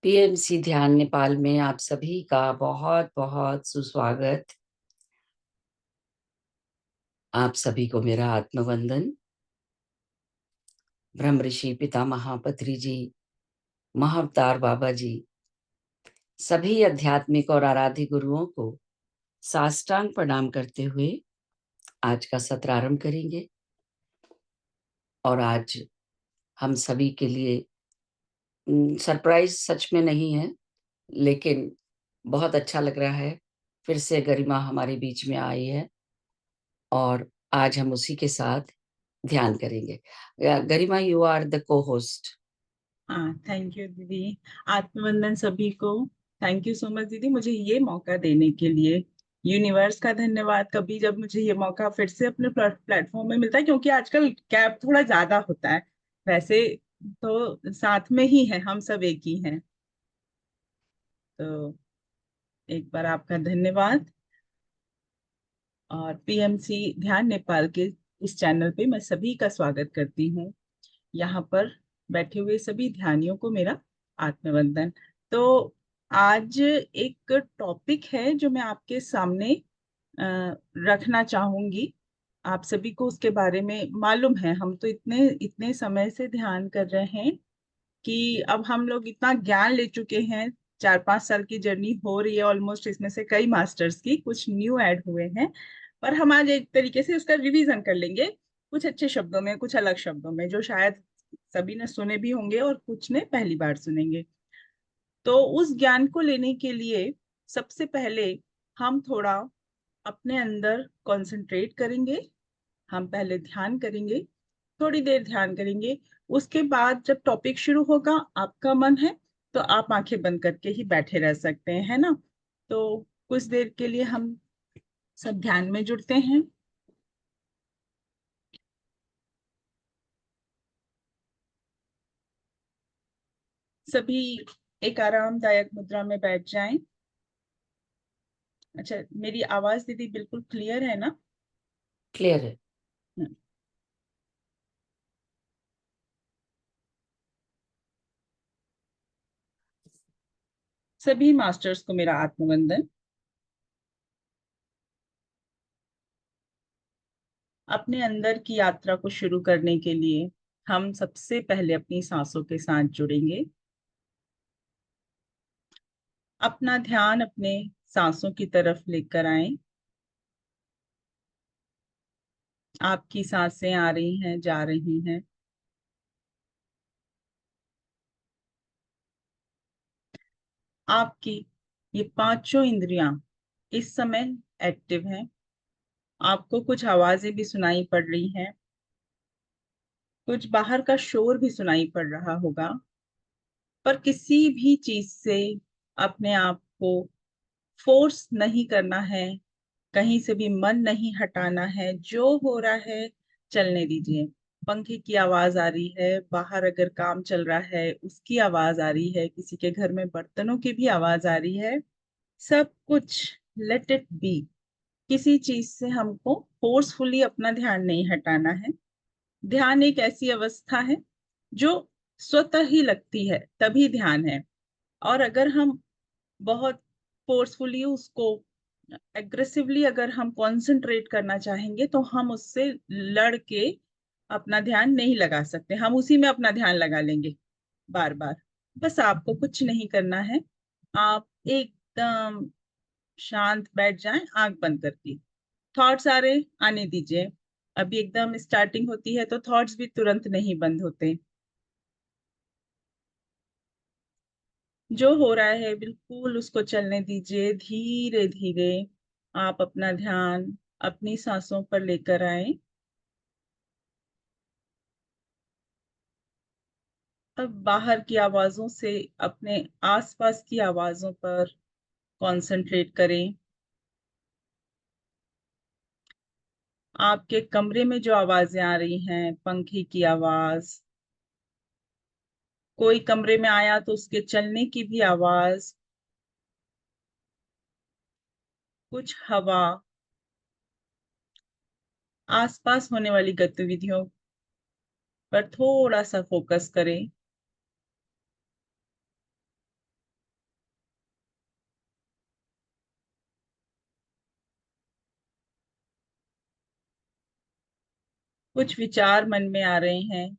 PMC ध्यान नेपाल में आप सभी का बहुत बहुत सुस्वागत। आप सभी को मेरा आत्मवंदन। ब्रह्म ऋषि पितामह पत्री जी, महाअवतार बाबा जी, सभी आध्यात्मिक और आराध्य गुरुओं को साष्टांग प्रणाम करते हुए आज का सत्र आरंभ करेंगे। और आज हम सभी के लिए सरप्राइज सच में नहीं है, लेकिन बहुत अच्छा लग रहा है। फिर से गरिमा हमारे बीच में आई है और आज हम उसी के साथ ध्यान करेंगे। गरिमा, यू आर द को होस्ट। हाँ, थैंक यू दीदी। आत्मवंदन सभी को। थैंक यू सो मच दीदी, मुझे ये मौका देने के लिए। यूनिवर्स का धन्यवाद कभी जब मुझे ये मौका फिर से अपने प्लेटफॉर्म में मिलता है, क्योंकि आजकल गैप थोड़ा ज्यादा होता है। वैसे तो साथ में ही है, हम सब एक ही हैं। तो एक बार आपका धन्यवाद। और पीएमसी ध्यान नेपाल के इस चैनल पे मैं सभी का स्वागत करती हूँ। यहाँ पर बैठे हुए सभी ध्यानियों को मेरा आत्मवंदन। तो आज एक टॉपिक है जो मैं आपके सामने रखना चाहूंगी। आप सभी को उसके बारे में मालूम है, हम तो इतने इतने समय से ध्यान कर रहे हैं कि अब हम लोग इतना ज्ञान ले चुके हैं। 4-5 साल की जर्नी हो रही है ऑलमोस्ट, इसमें से कई मास्टर्स की, कुछ न्यू ऐड हुए हैं। पर हम आज एक तरीके से उसका रिवीजन कर लेंगे, कुछ अच्छे शब्दों में, कुछ अलग शब्दों में, जो शायद सभी ने सुने भी होंगे और कुछ ने पहली बार सुनेंगे। तो उस ज्ञान को लेने के लिए सबसे पहले हम थोड़ा अपने अंदर कंसंट्रेट करेंगे। हम पहले ध्यान करेंगे, थोड़ी देर ध्यान करेंगे। उसके बाद जब टॉपिक शुरू होगा, आपका मन है तो आप आंखें बंद करके ही बैठे रह सकते हैं, है ना। तो कुछ देर के लिए हम सब ध्यान में जुड़ते हैं। सभी एक आरामदायक मुद्रा में बैठ जाएं। अच्छा, मेरी आवाज दीदी बिल्कुल क्लियर है ना? क्लियर है। हम्म। सभी मास्टर्स को मेरा आत्मवंदन। अपने अंदर की यात्रा को शुरू करने के लिए हम सबसे पहले अपनी सांसों के साथ जुड़ेंगे। अपना ध्यान अपने सांसों की तरफ लेकर आएं। आपकी सांसें आ रही हैं, जा रही हैं। आपकी ये पांचों इंद्रियां इस समय एक्टिव हैं। आपको कुछ आवाजें भी सुनाई पड़ रही हैं, कुछ बाहर का शोर भी सुनाई पड़ रहा होगा। पर किसी भी चीज से अपने आप को फोर्स नहीं करना है, कहीं से भी मन नहीं हटाना है। जो हो रहा है चलने दीजिए। पंखे की आवाज आ रही है, बाहर अगर काम चल रहा है उसकी आवाज आ रही है, किसी के घर में बर्तनों की भी आवाज आ रही है। सब कुछ लेट इट बी। किसी चीज से हमको फोर्सफुली अपना ध्यान नहीं हटाना है। ध्यान एक ऐसी अवस्था है जो स्वतः ही लगती है, तभी ध्यान है। और अगर हम बहुत फोर्सफुली उसको, एग्रेसिवली अगर हम कंसंट्रेट करना चाहेंगे, तो हम उससे लड़ के अपना ध्यान नहीं लगा सकते। हम उसी में अपना ध्यान लगा लेंगे बार बार। बस आपको कुछ नहीं करना है। आप एकदम शांत बैठ जाएं, आंख बंद करके। थॉट्स आ रहे आने दीजिए। अभी एकदम स्टार्टिंग होती है तो थॉट्स भी तुरंत नहीं बंद होते। जो हो रहा है बिल्कुल उसको चलने दीजिए, धीरे धीरे। आप अपना ध्यान अपनी सांसों पर लेकर आए। अब बाहर की आवाजों से अपने आसपास की आवाजों पर कंसंट्रेट करें। आपके कमरे में जो आवाजें आ रही हैं, पंखे की आवाज, कोई कमरे में आया तो उसके चलने की भी आवाज, कुछ हवा, आसपास होने वाली गतिविधियों पर थोड़ा सा फोकस करें। कुछ विचार मन में आ रहे हैं,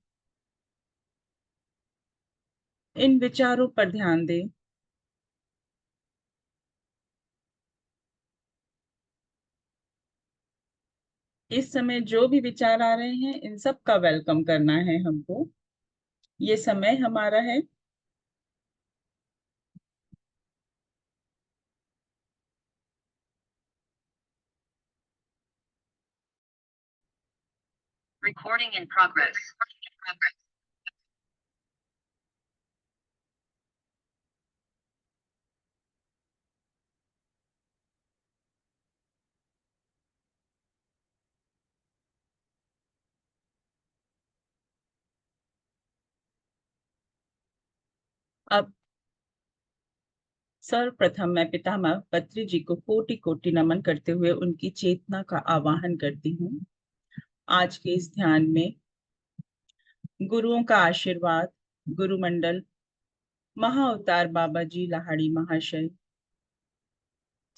इन विचारों पर ध्यान दें। इस समय जो भी विचार आ रहे हैं, इन सब का वेलकम करना है हमको। ये समय हमारा है। Recording in progress. अब सर्वप्रथम मैं पितामह पत्री जी को कोटि कोटि नमन करते हुए उनकी चेतना का आवाहन करती हूँ। आज के इस ध्यान में गुरुओं का आशीर्वाद, गुरुमंडल, महाअवतार बाबा जी लाहाड़ी महाशय,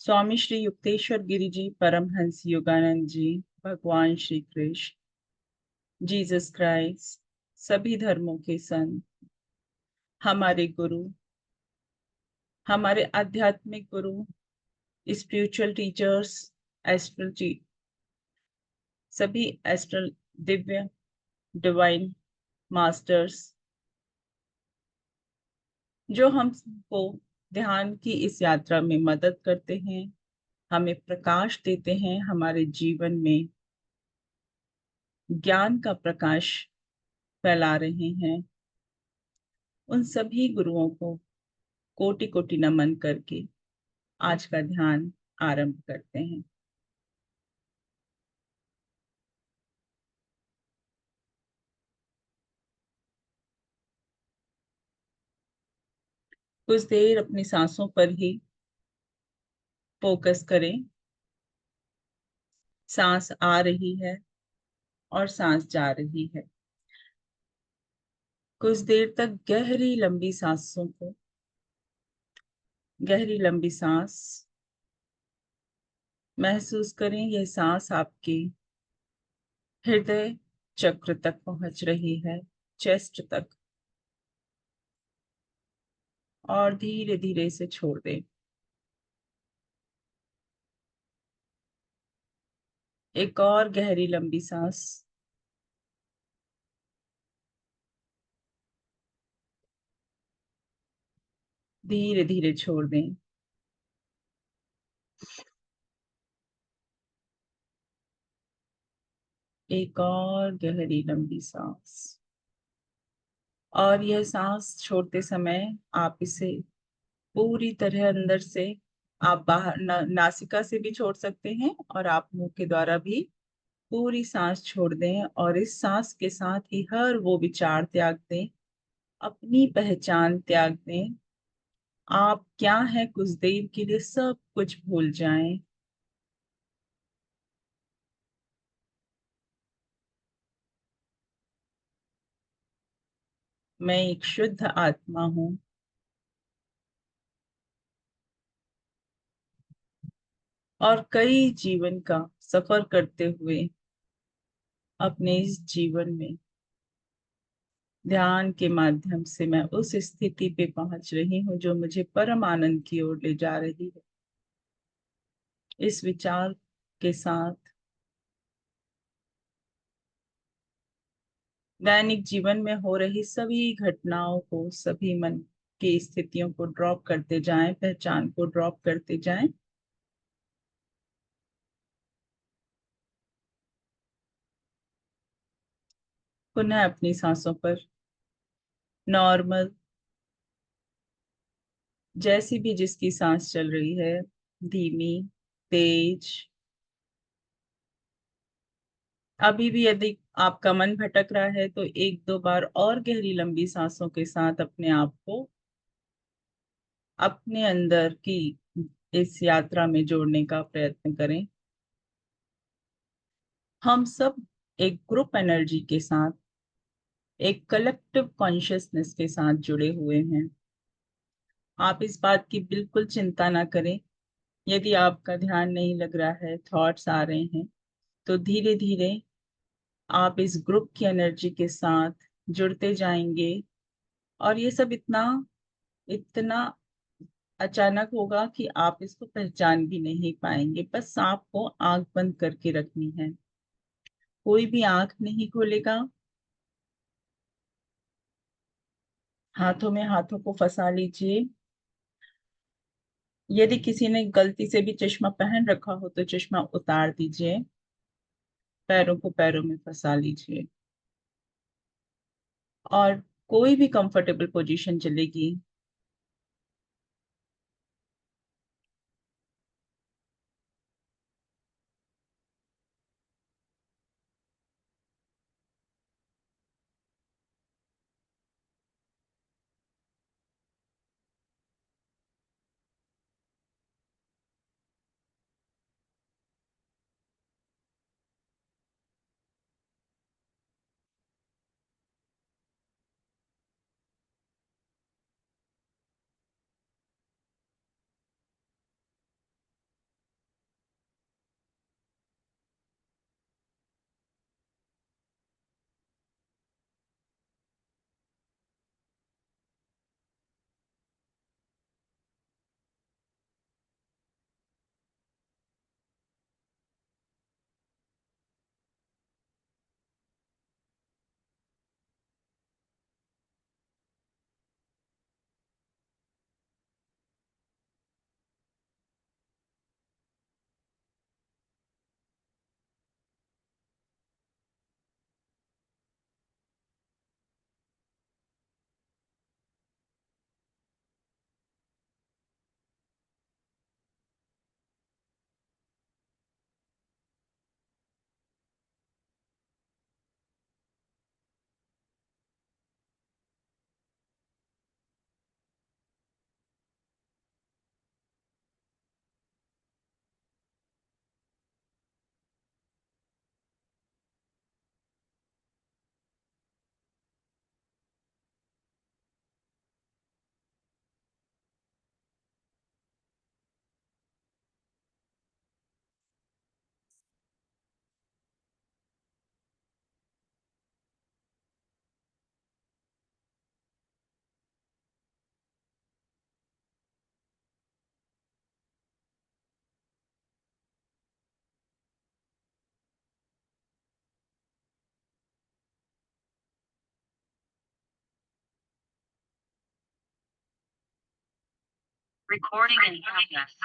स्वामी श्री युक्तेश्वर गिरी जी, परमहंस योगानंद जी, भगवान श्री कृष्ण, जीसस क्राइस्ट, सभी धर्मों के संत, हमारे गुरु, हमारे आध्यात्मिक गुरु, स्पिरिचुअल टीचर्स, एस्ट्रल सभी एस्ट्रल दिव्य डिवाइन मास्टर्स, जो हमको ध्यान की इस यात्रा में मदद करते हैं, हमें प्रकाश देते हैं, हमारे जीवन में ज्ञान का प्रकाश फैला रहे हैं। उन सभी गुरुओं को कोटि कोटि नमन करके आज का ध्यान आरंभ करते हैं। कुछ देर अपनी सांसों पर ही फोकस करें। सांस आ रही है और सांस जा रही है। कुछ देर तक गहरी लंबी सांस महसूस करें। यह सांस आपके हृदय चक्र तक पहुंच रही है, चेस्ट तक, और धीरे धीरे से छोड़ दें। एक और गहरी लंबी सांस। धीरे धीरे छोड़ दें। एक और गहरी लंबी सांस। और यह सांस छोड़ते समय आप इसे पूरी तरह अंदर से, आप बाहर नासिका से भी छोड़ सकते हैं और आप मुंह के द्वारा भी पूरी सांस छोड़ दें। और इस सांस के साथ ही हर वो विचार त्याग दें, अपनी पहचान त्याग दें। आप क्या हैं, कुछ देर के लिए सब कुछ भूल जाएं। मैं एक शुद्ध आत्मा हूं और कई जीवन का सफर करते हुए अपने इस जीवन में ध्यान के माध्यम से मैं उस स्थिति पे पहुंच रही हूँ जो मुझे परम आनंद की ओर ले जा रही है। इस विचार के साथ दैनिक जीवन में हो रही सभी घटनाओं को, सभी मन की स्थितियों को ड्रॉप करते जाएं, पहचान को ड्रॉप करते जाएं। पुनः अपनी सांसों पर नॉर्मल, जैसी भी जिसकी सांस चल रही है, धीमी, तेज। अभी भी यदि आपका मन भटक रहा है तो एक दो बार और गहरी लंबी सांसों के साथ अपने आप को अपने अंदर की इस यात्रा में जोड़ने का प्रयत्न करें। हम सब एक ग्रुप एनर्जी के साथ, एक कलेक्टिव कॉन्शियसनेस के साथ जुड़े हुए हैं। आप इस बात की बिल्कुल चिंता ना करें। यदि आपका ध्यान नहीं लग रहा है, थॉट्स आ रहे हैं, तो धीरे धीरे आप इस ग्रुप की एनर्जी के साथ जुड़ते जाएंगे और ये सब इतना इतना अचानक होगा कि आप इसको पहचान भी नहीं पाएंगे। बस आपको आंख बंद करके रखनी है, कोई भी आंख नहीं खोलेगा। हाथों में हाथों को फंसा लीजिए। यदि किसी ने गलती से भी चश्मा पहन रखा हो तो चश्मा उतार दीजिए। पैरों को पैरों में फंसा लीजिए और कोई भी कंफर्टेबल पोजीशन चलेगी। Recording in progress.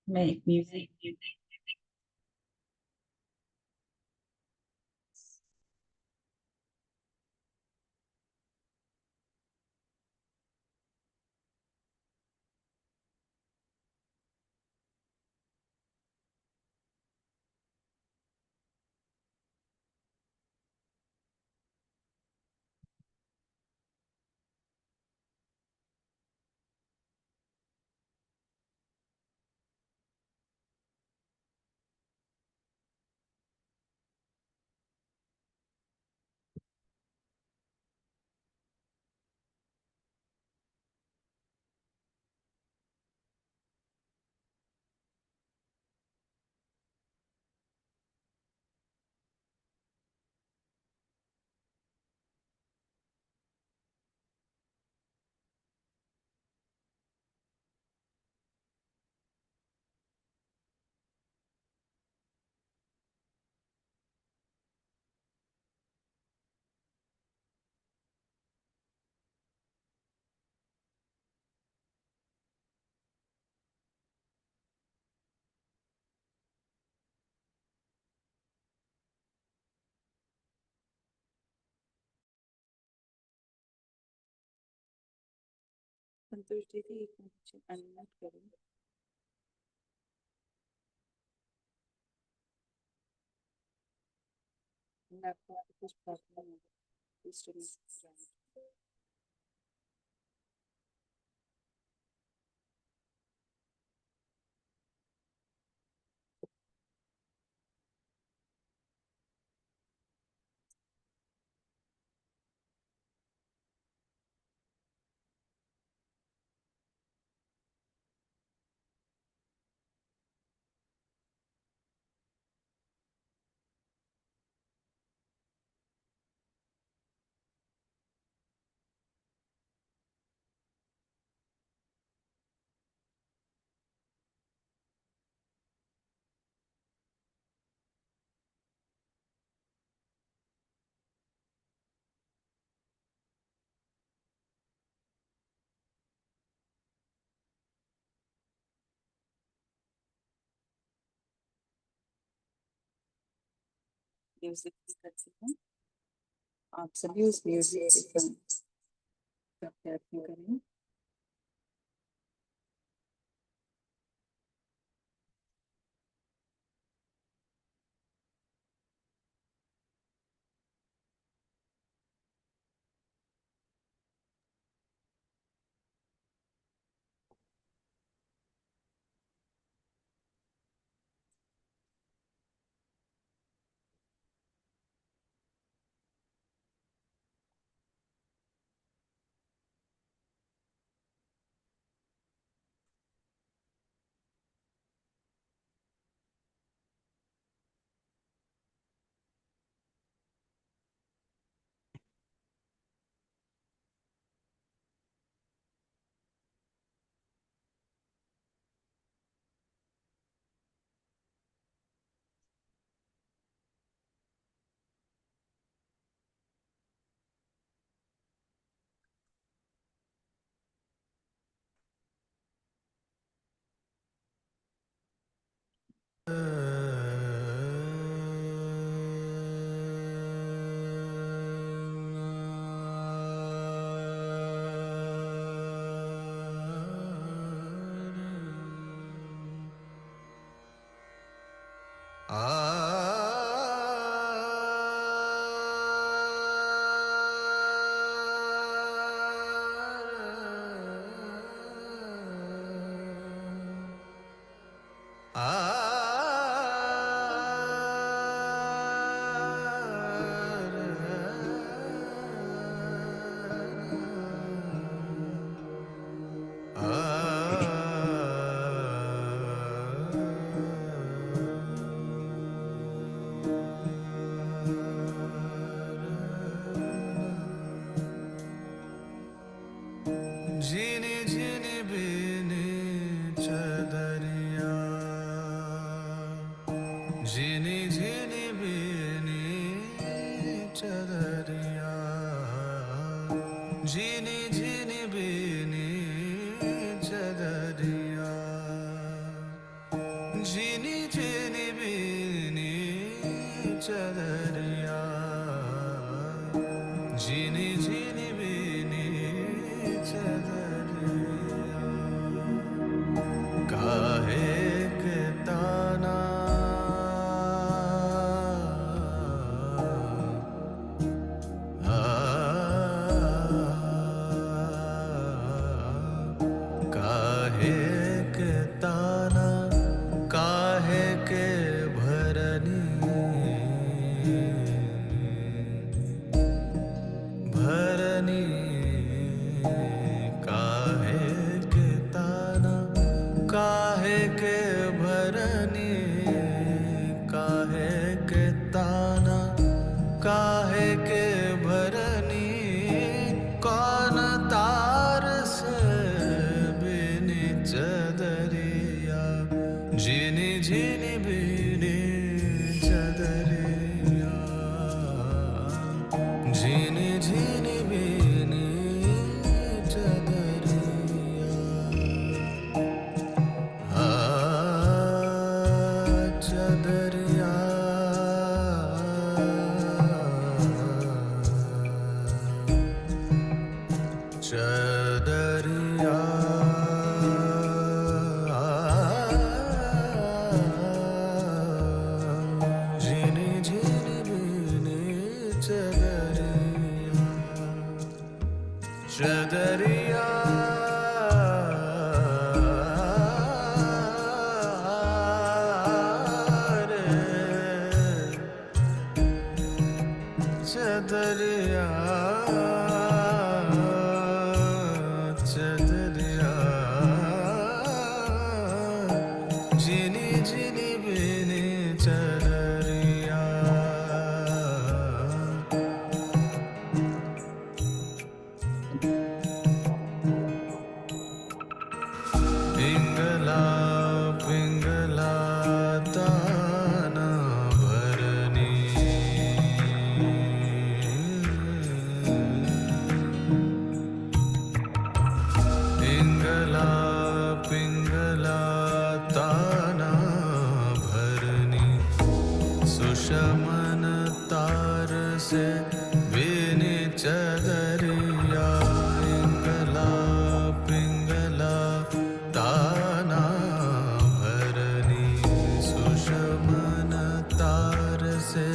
मैं एक म्यूजिक संतोष दीदी एक मिनट अनम्यूट करो। लैपटॉप पे कुछ प्रॉब्लम है, डिस्टर्बेंस। म्यूजिक करती हूँ, आप सभी उस म्यूजिक का प्रयत्न करें। झिनी झिनी बिनी चदरिया, झिनी झिनी बिनी चदरिया, झिनी झिनी बिनी चदरिया, झिनी झिनी बिनी चदरिया, झिनी झिनी बिनी चदरिया, काहे के ताना काहे के ताना, काहे के भरनी भर चदरिया चदरिया जिनी जिनी बिनी चदरिया पिंगला पिंगला ताना भरनी पिंगला पिंगला ताना भरनी सुषमन तार से बिनी चदरिया पिंगला पिंगला ताना भरनी सुषमन तार से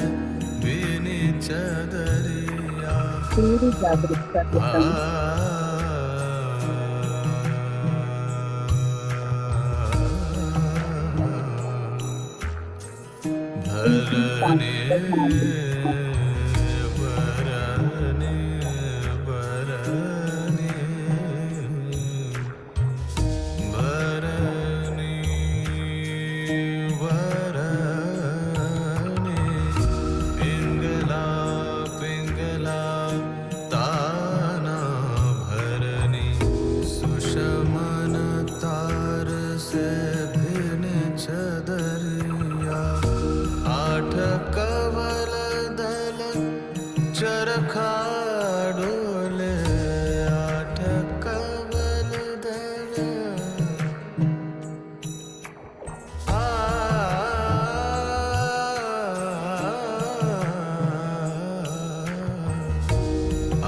बिनी चदरिया पूरी जागरूकता के संग भरने भरने भरने भरने भरने पिंगला पिंगला ताना भरनी सुषमन तार से भिन्न चदरिया आठ कवल दल चरखा डोले आठ कवल दल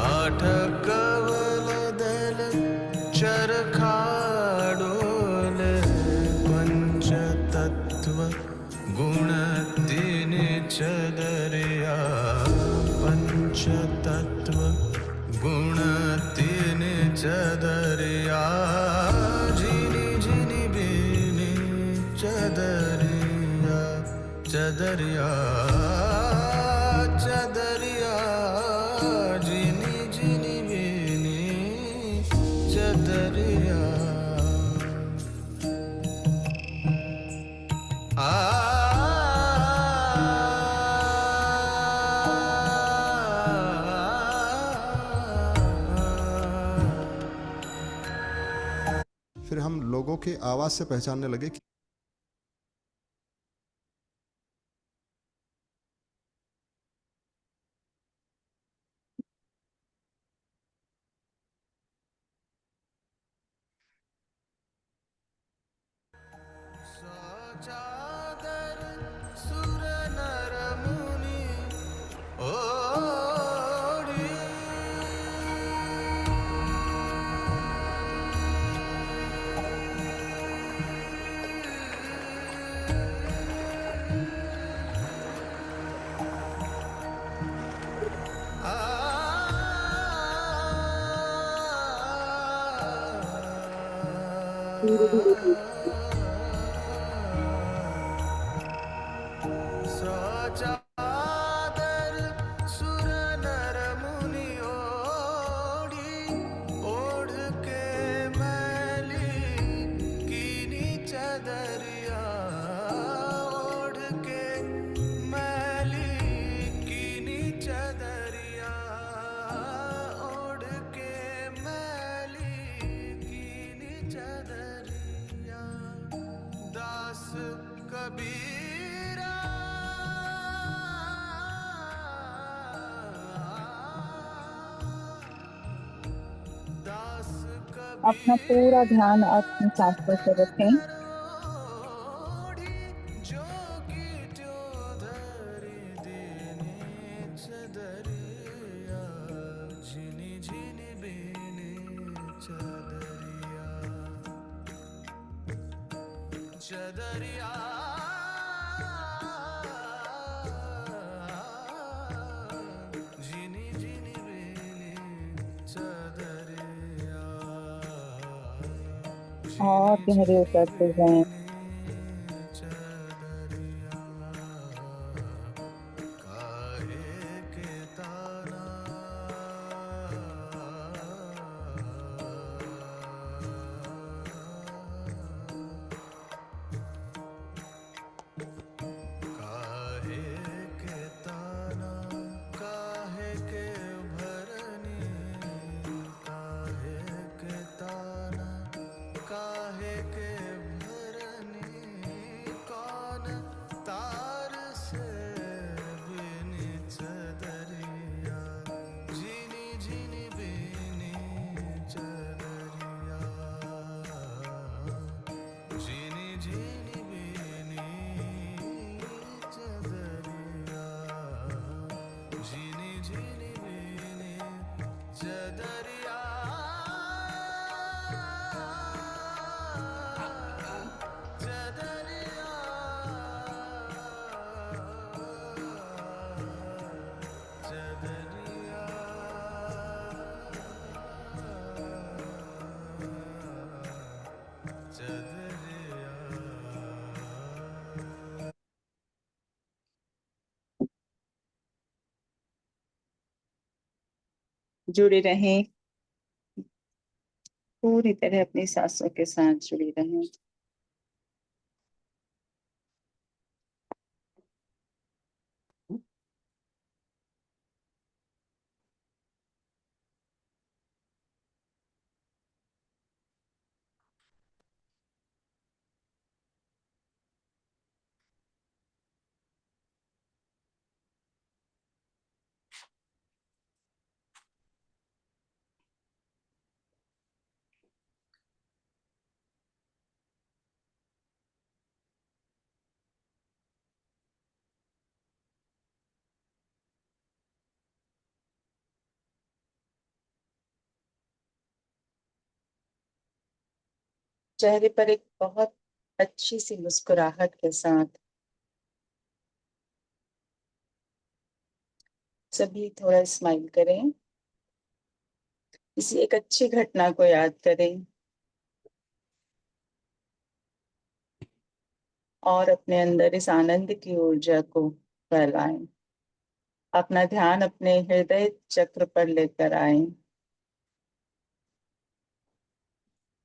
आठ कवल दल चरखा डोले पंच तत्व गुण तीन चदरिया पंच तत्व गुण तीन चदरिया जिनी जिनी बिनी चदरिया चदरिया चदरिया जिनी जिनी बिनी चदरिया फिर हम लोगों के आवाज से पहचानने लगे कि चादर सुर नर मुनि ओढ़ी चादर सुर नर मुनि ओढ़ी ओढ़ के मैली कीनी चदरिया ओढ़ के मैली कीनी चदरिया ओढ़ के मैली कीनी चदरिया दास कबीरा दास अपना पूरा ध्यान अपनी सांस पर रखें। ओढ़ी जोगी त्योधरी देने चदरिया झिनी झिनी बेने चदरिया चदरिया झिनी झिनी बेने चदरिया और गहरे उतरते जाएं। चदरिया काहे के ता जुड़े रहें, पूरी तरह अपनी सांसों के साथ जुड़े रहें। चेहरे पर एक बहुत अच्छी सी मुस्कुराहट के साथ सभी थोड़ा स्माइल करें, किसी एक अच्छी घटना को याद करें और अपने अंदर इस आनंद की ऊर्जा को फैलाएं। अपना ध्यान अपने हृदय चक्र पर लेकर आए।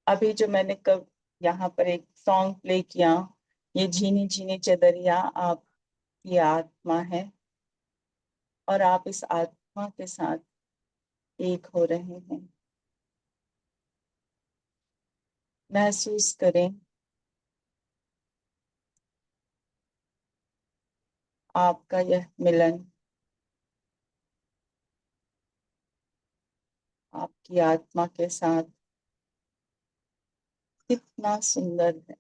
अभी जो मैंने कब यहाँ पर एक सॉन्ग प्ले किया, ये झीनी झीनी चदरिया आपकी आत्मा है और आप इस आत्मा के साथ एक हो रहे हैं। महसूस करें आपका यह मिलन आपकी आत्मा के साथ कितना सुंदर है।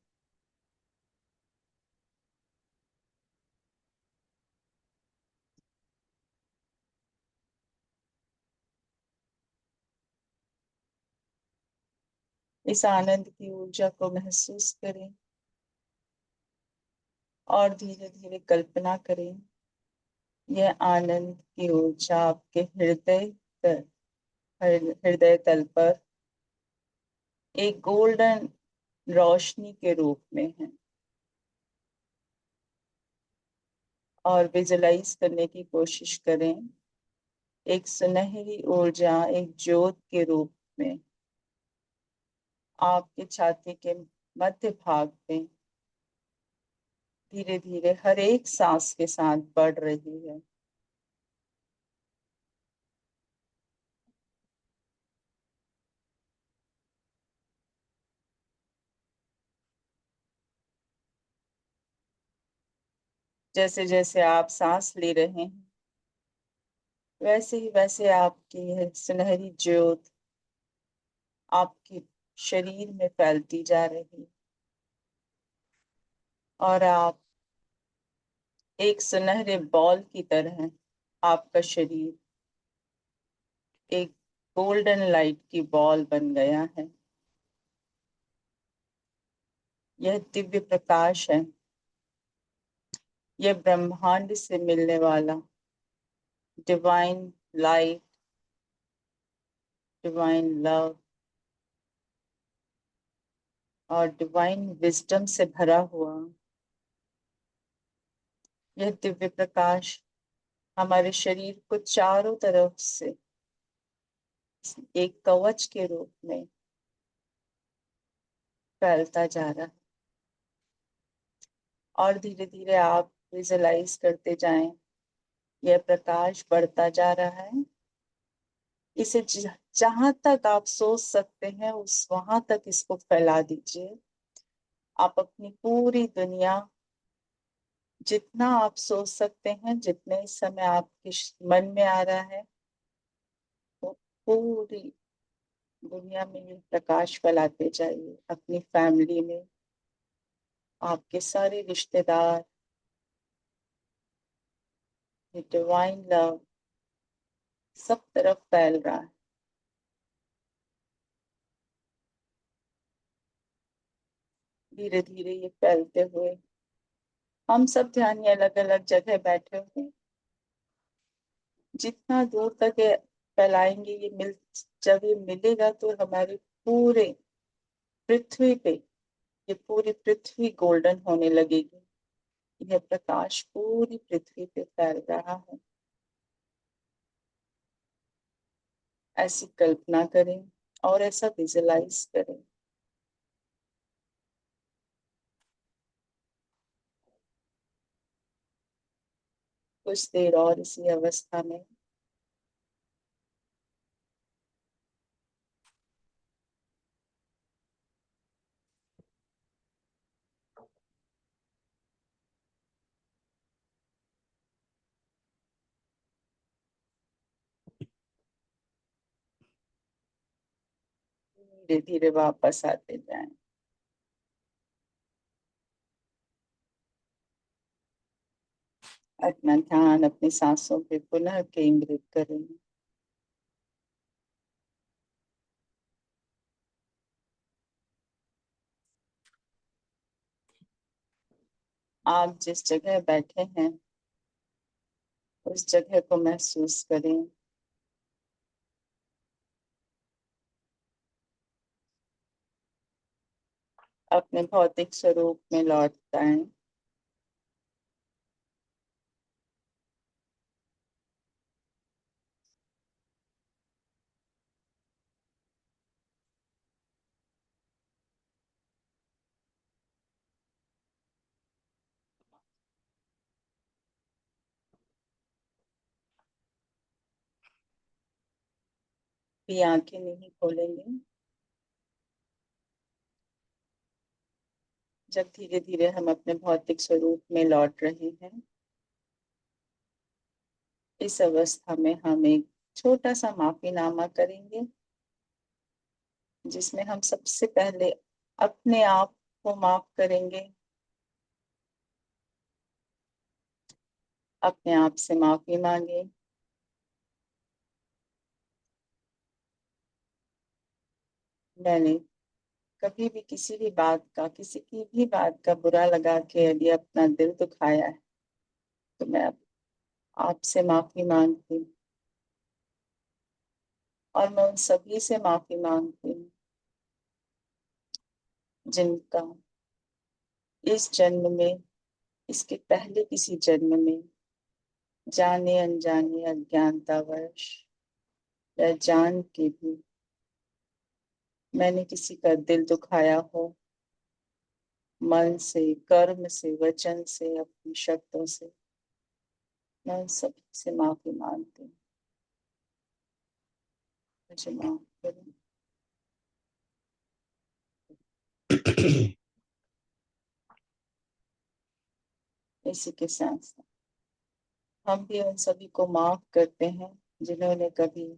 इस आनंद की ऊर्जा को महसूस करें और धीरे धीरे कल्पना करें यह आनंद की ऊर्जा आपके हृदय तल पर एक गोल्डन रोशनी के रूप में है और विजुलाइज करने की कोशिश करें एक सुनहरी ऊर्जा एक ज्योत के रूप में आपके छाती के मध्य भाग में धीरे धीरे हर एक सांस के साथ बढ़ रही है। जैसे जैसे आप सांस ले रहे हैं वैसे ही वैसे आपकी यह सुनहरी ज्योत आपके शरीर में फैलती जा रही और आप एक सुनहरे बॉल की तरह आपका शरीर एक गोल्डन लाइट की बॉल बन गया है। यह दिव्य प्रकाश है, यह ब्रह्मांड से मिलने वाला डिवाइन लाइट, डिवाइन लव और डिवाइन विजडम से भरा हुआ यह दिव्य प्रकाश हमारे शरीर को चारों तरफ से एक कवच के रूप में फैलता जा रहा है और धीरे धीरे आप विजुलाइज करते जाएं यह प्रकाश बढ़ता जा रहा है। इसे जहां तक आप सोच सकते हैं उस वहां तक इसको फैला दीजिए। आप अपनी पूरी दुनिया जितना आप सोच सकते हैं, जितने इस समय आपके मन में आ रहा है, वो पूरी दुनिया में ये प्रकाश फैलाते जाइए। अपनी फैमिली में आपके सारे रिश्तेदार, ये डिवाइन लव सब तरफ फैल रहा है। धीरे धीरे ये फैलते हुए हम सब ध्यान अलग अलग जगह बैठे हुए जितना दूर तक ये फैलाएंगे जब ये मिलेगा तो हमारी पूरे पृथ्वी पे ये पूरी पृथ्वी गोल्डन होने लगेगी। यह प्रकाश पूरी पृथ्वी पे फैल रहा है। ऐसी कल्पना करें और ऐसा विजुलाइज करें। कुछ देर और इसी अवस्था में धीरे धीरे वापस आते जाएं। अपना ध्यान अपनी सांसों पे पुनः केंद्रित करें। आप जिस जगह बैठे हैं उस जगह को महसूस करें। अपने भौतिक स्वरूप में लौट आएं। भी आंखें नहीं खोलेंगे। जब धीरे धीरे हम अपने भौतिक स्वरूप में लौट रहे हैं, इस अवस्था में हम एक छोटा सा माफीनामा करेंगे, जिसमें हम सबसे पहले अपने आप को माफ करेंगे। अपने आप से माफी मांगे। मैंने कभी भी किसी भी बात का, किसी की भी बात का बुरा लगा के यदि अपना दिल दुखाया है, तो मैं अब आपसे माफी मांगती हूँ। और मैं उन सभी से माफी मांगती हूँ जिनका इस जन्म में, इसके पहले किसी जन्म में जाने अनजाने अज्ञानतावश या जान के भी मैंने किसी का दिल दुखाया हो, मन से, कर्म से, वचन से, अपने शब्दों से। मैं उन सभी से माफी मांगती हूँ। मुझे माफ करें। इसी के साथ साथ हम भी उन सभी को माफ करते हैं जिन्होंने कभी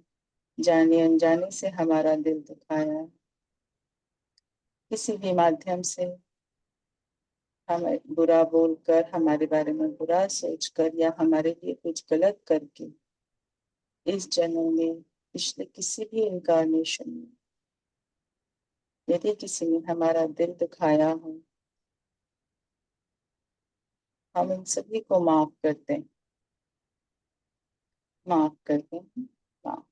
जाने अनजाने से हमारा दिल दुखाया है। किसी भी माध्यम से हमें बुरा बोलकर, हमारे बारे में बुरा सोचकर या हमारे लिए कुछ गलत करके इस जन्म में, पिछले किसी भी इनकारनेशन में यदि किसी ने हमारा दिल दुखाया हो, हम इन सभी को माफ करते हैं। माफ करते हैं। माफ।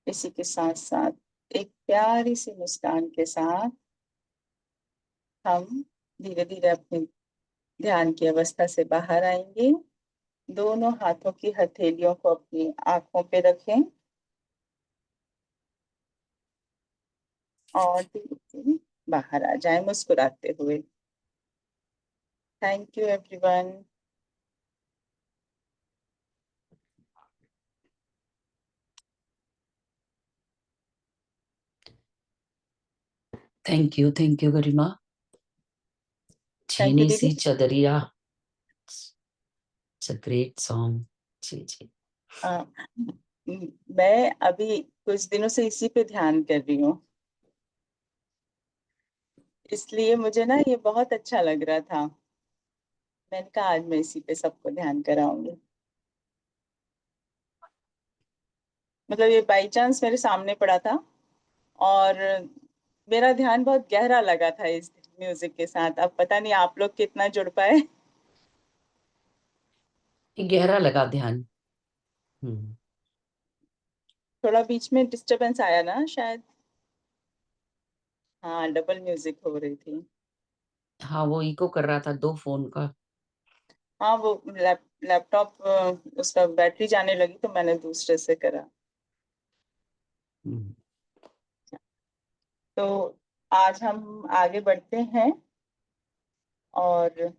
इसी के साथ साथ एक प्यारी सी मुस्कान के साथ हम धीरे धीरे अपने ध्यान की अवस्था से बाहर आएंगे। दोनों हाथों की हथेलियों को अपनी आंखों पे रखें और धीरे धीरे बाहर आ जाएं मुस्कुराते हुए। Thank you everyone. Thank you Garima. Thank you छीनी सी दीदी। चदरिया, इट्स अ ग्रेट सॉन्ग। जी जी। आ, मैं अभी कुछ दिनों से इसी पे ध्यान कर रही हूँ, इसलिए मुझे ना ये बहुत अच्छा लग रहा था। मैंने कहा आज मैं इसी पे सबको ध्यान कराऊंगी। मतलब ये बाई चांस मेरे सामने पड़ा था और मेरा ध्यान बहुत गहरा लगा था इस म्यूजिक के साथ। अब पता नहीं आप लोग कितना जुड़ पाए। ये गहरा लगा ध्यान। हम्म। थोड़ा बीच में डिस्टरबेंस आया ना शायद। हाँ, डबल म्यूजिक हो रही थी। हाँ, वो इको कर रहा था 2 फोन का। हाँ, वो लैपटॉप उसका बैटरी जाने लगी तो मैंने दूसरे से करा। हम्म, तो आज हम आगे बढ़ते हैं और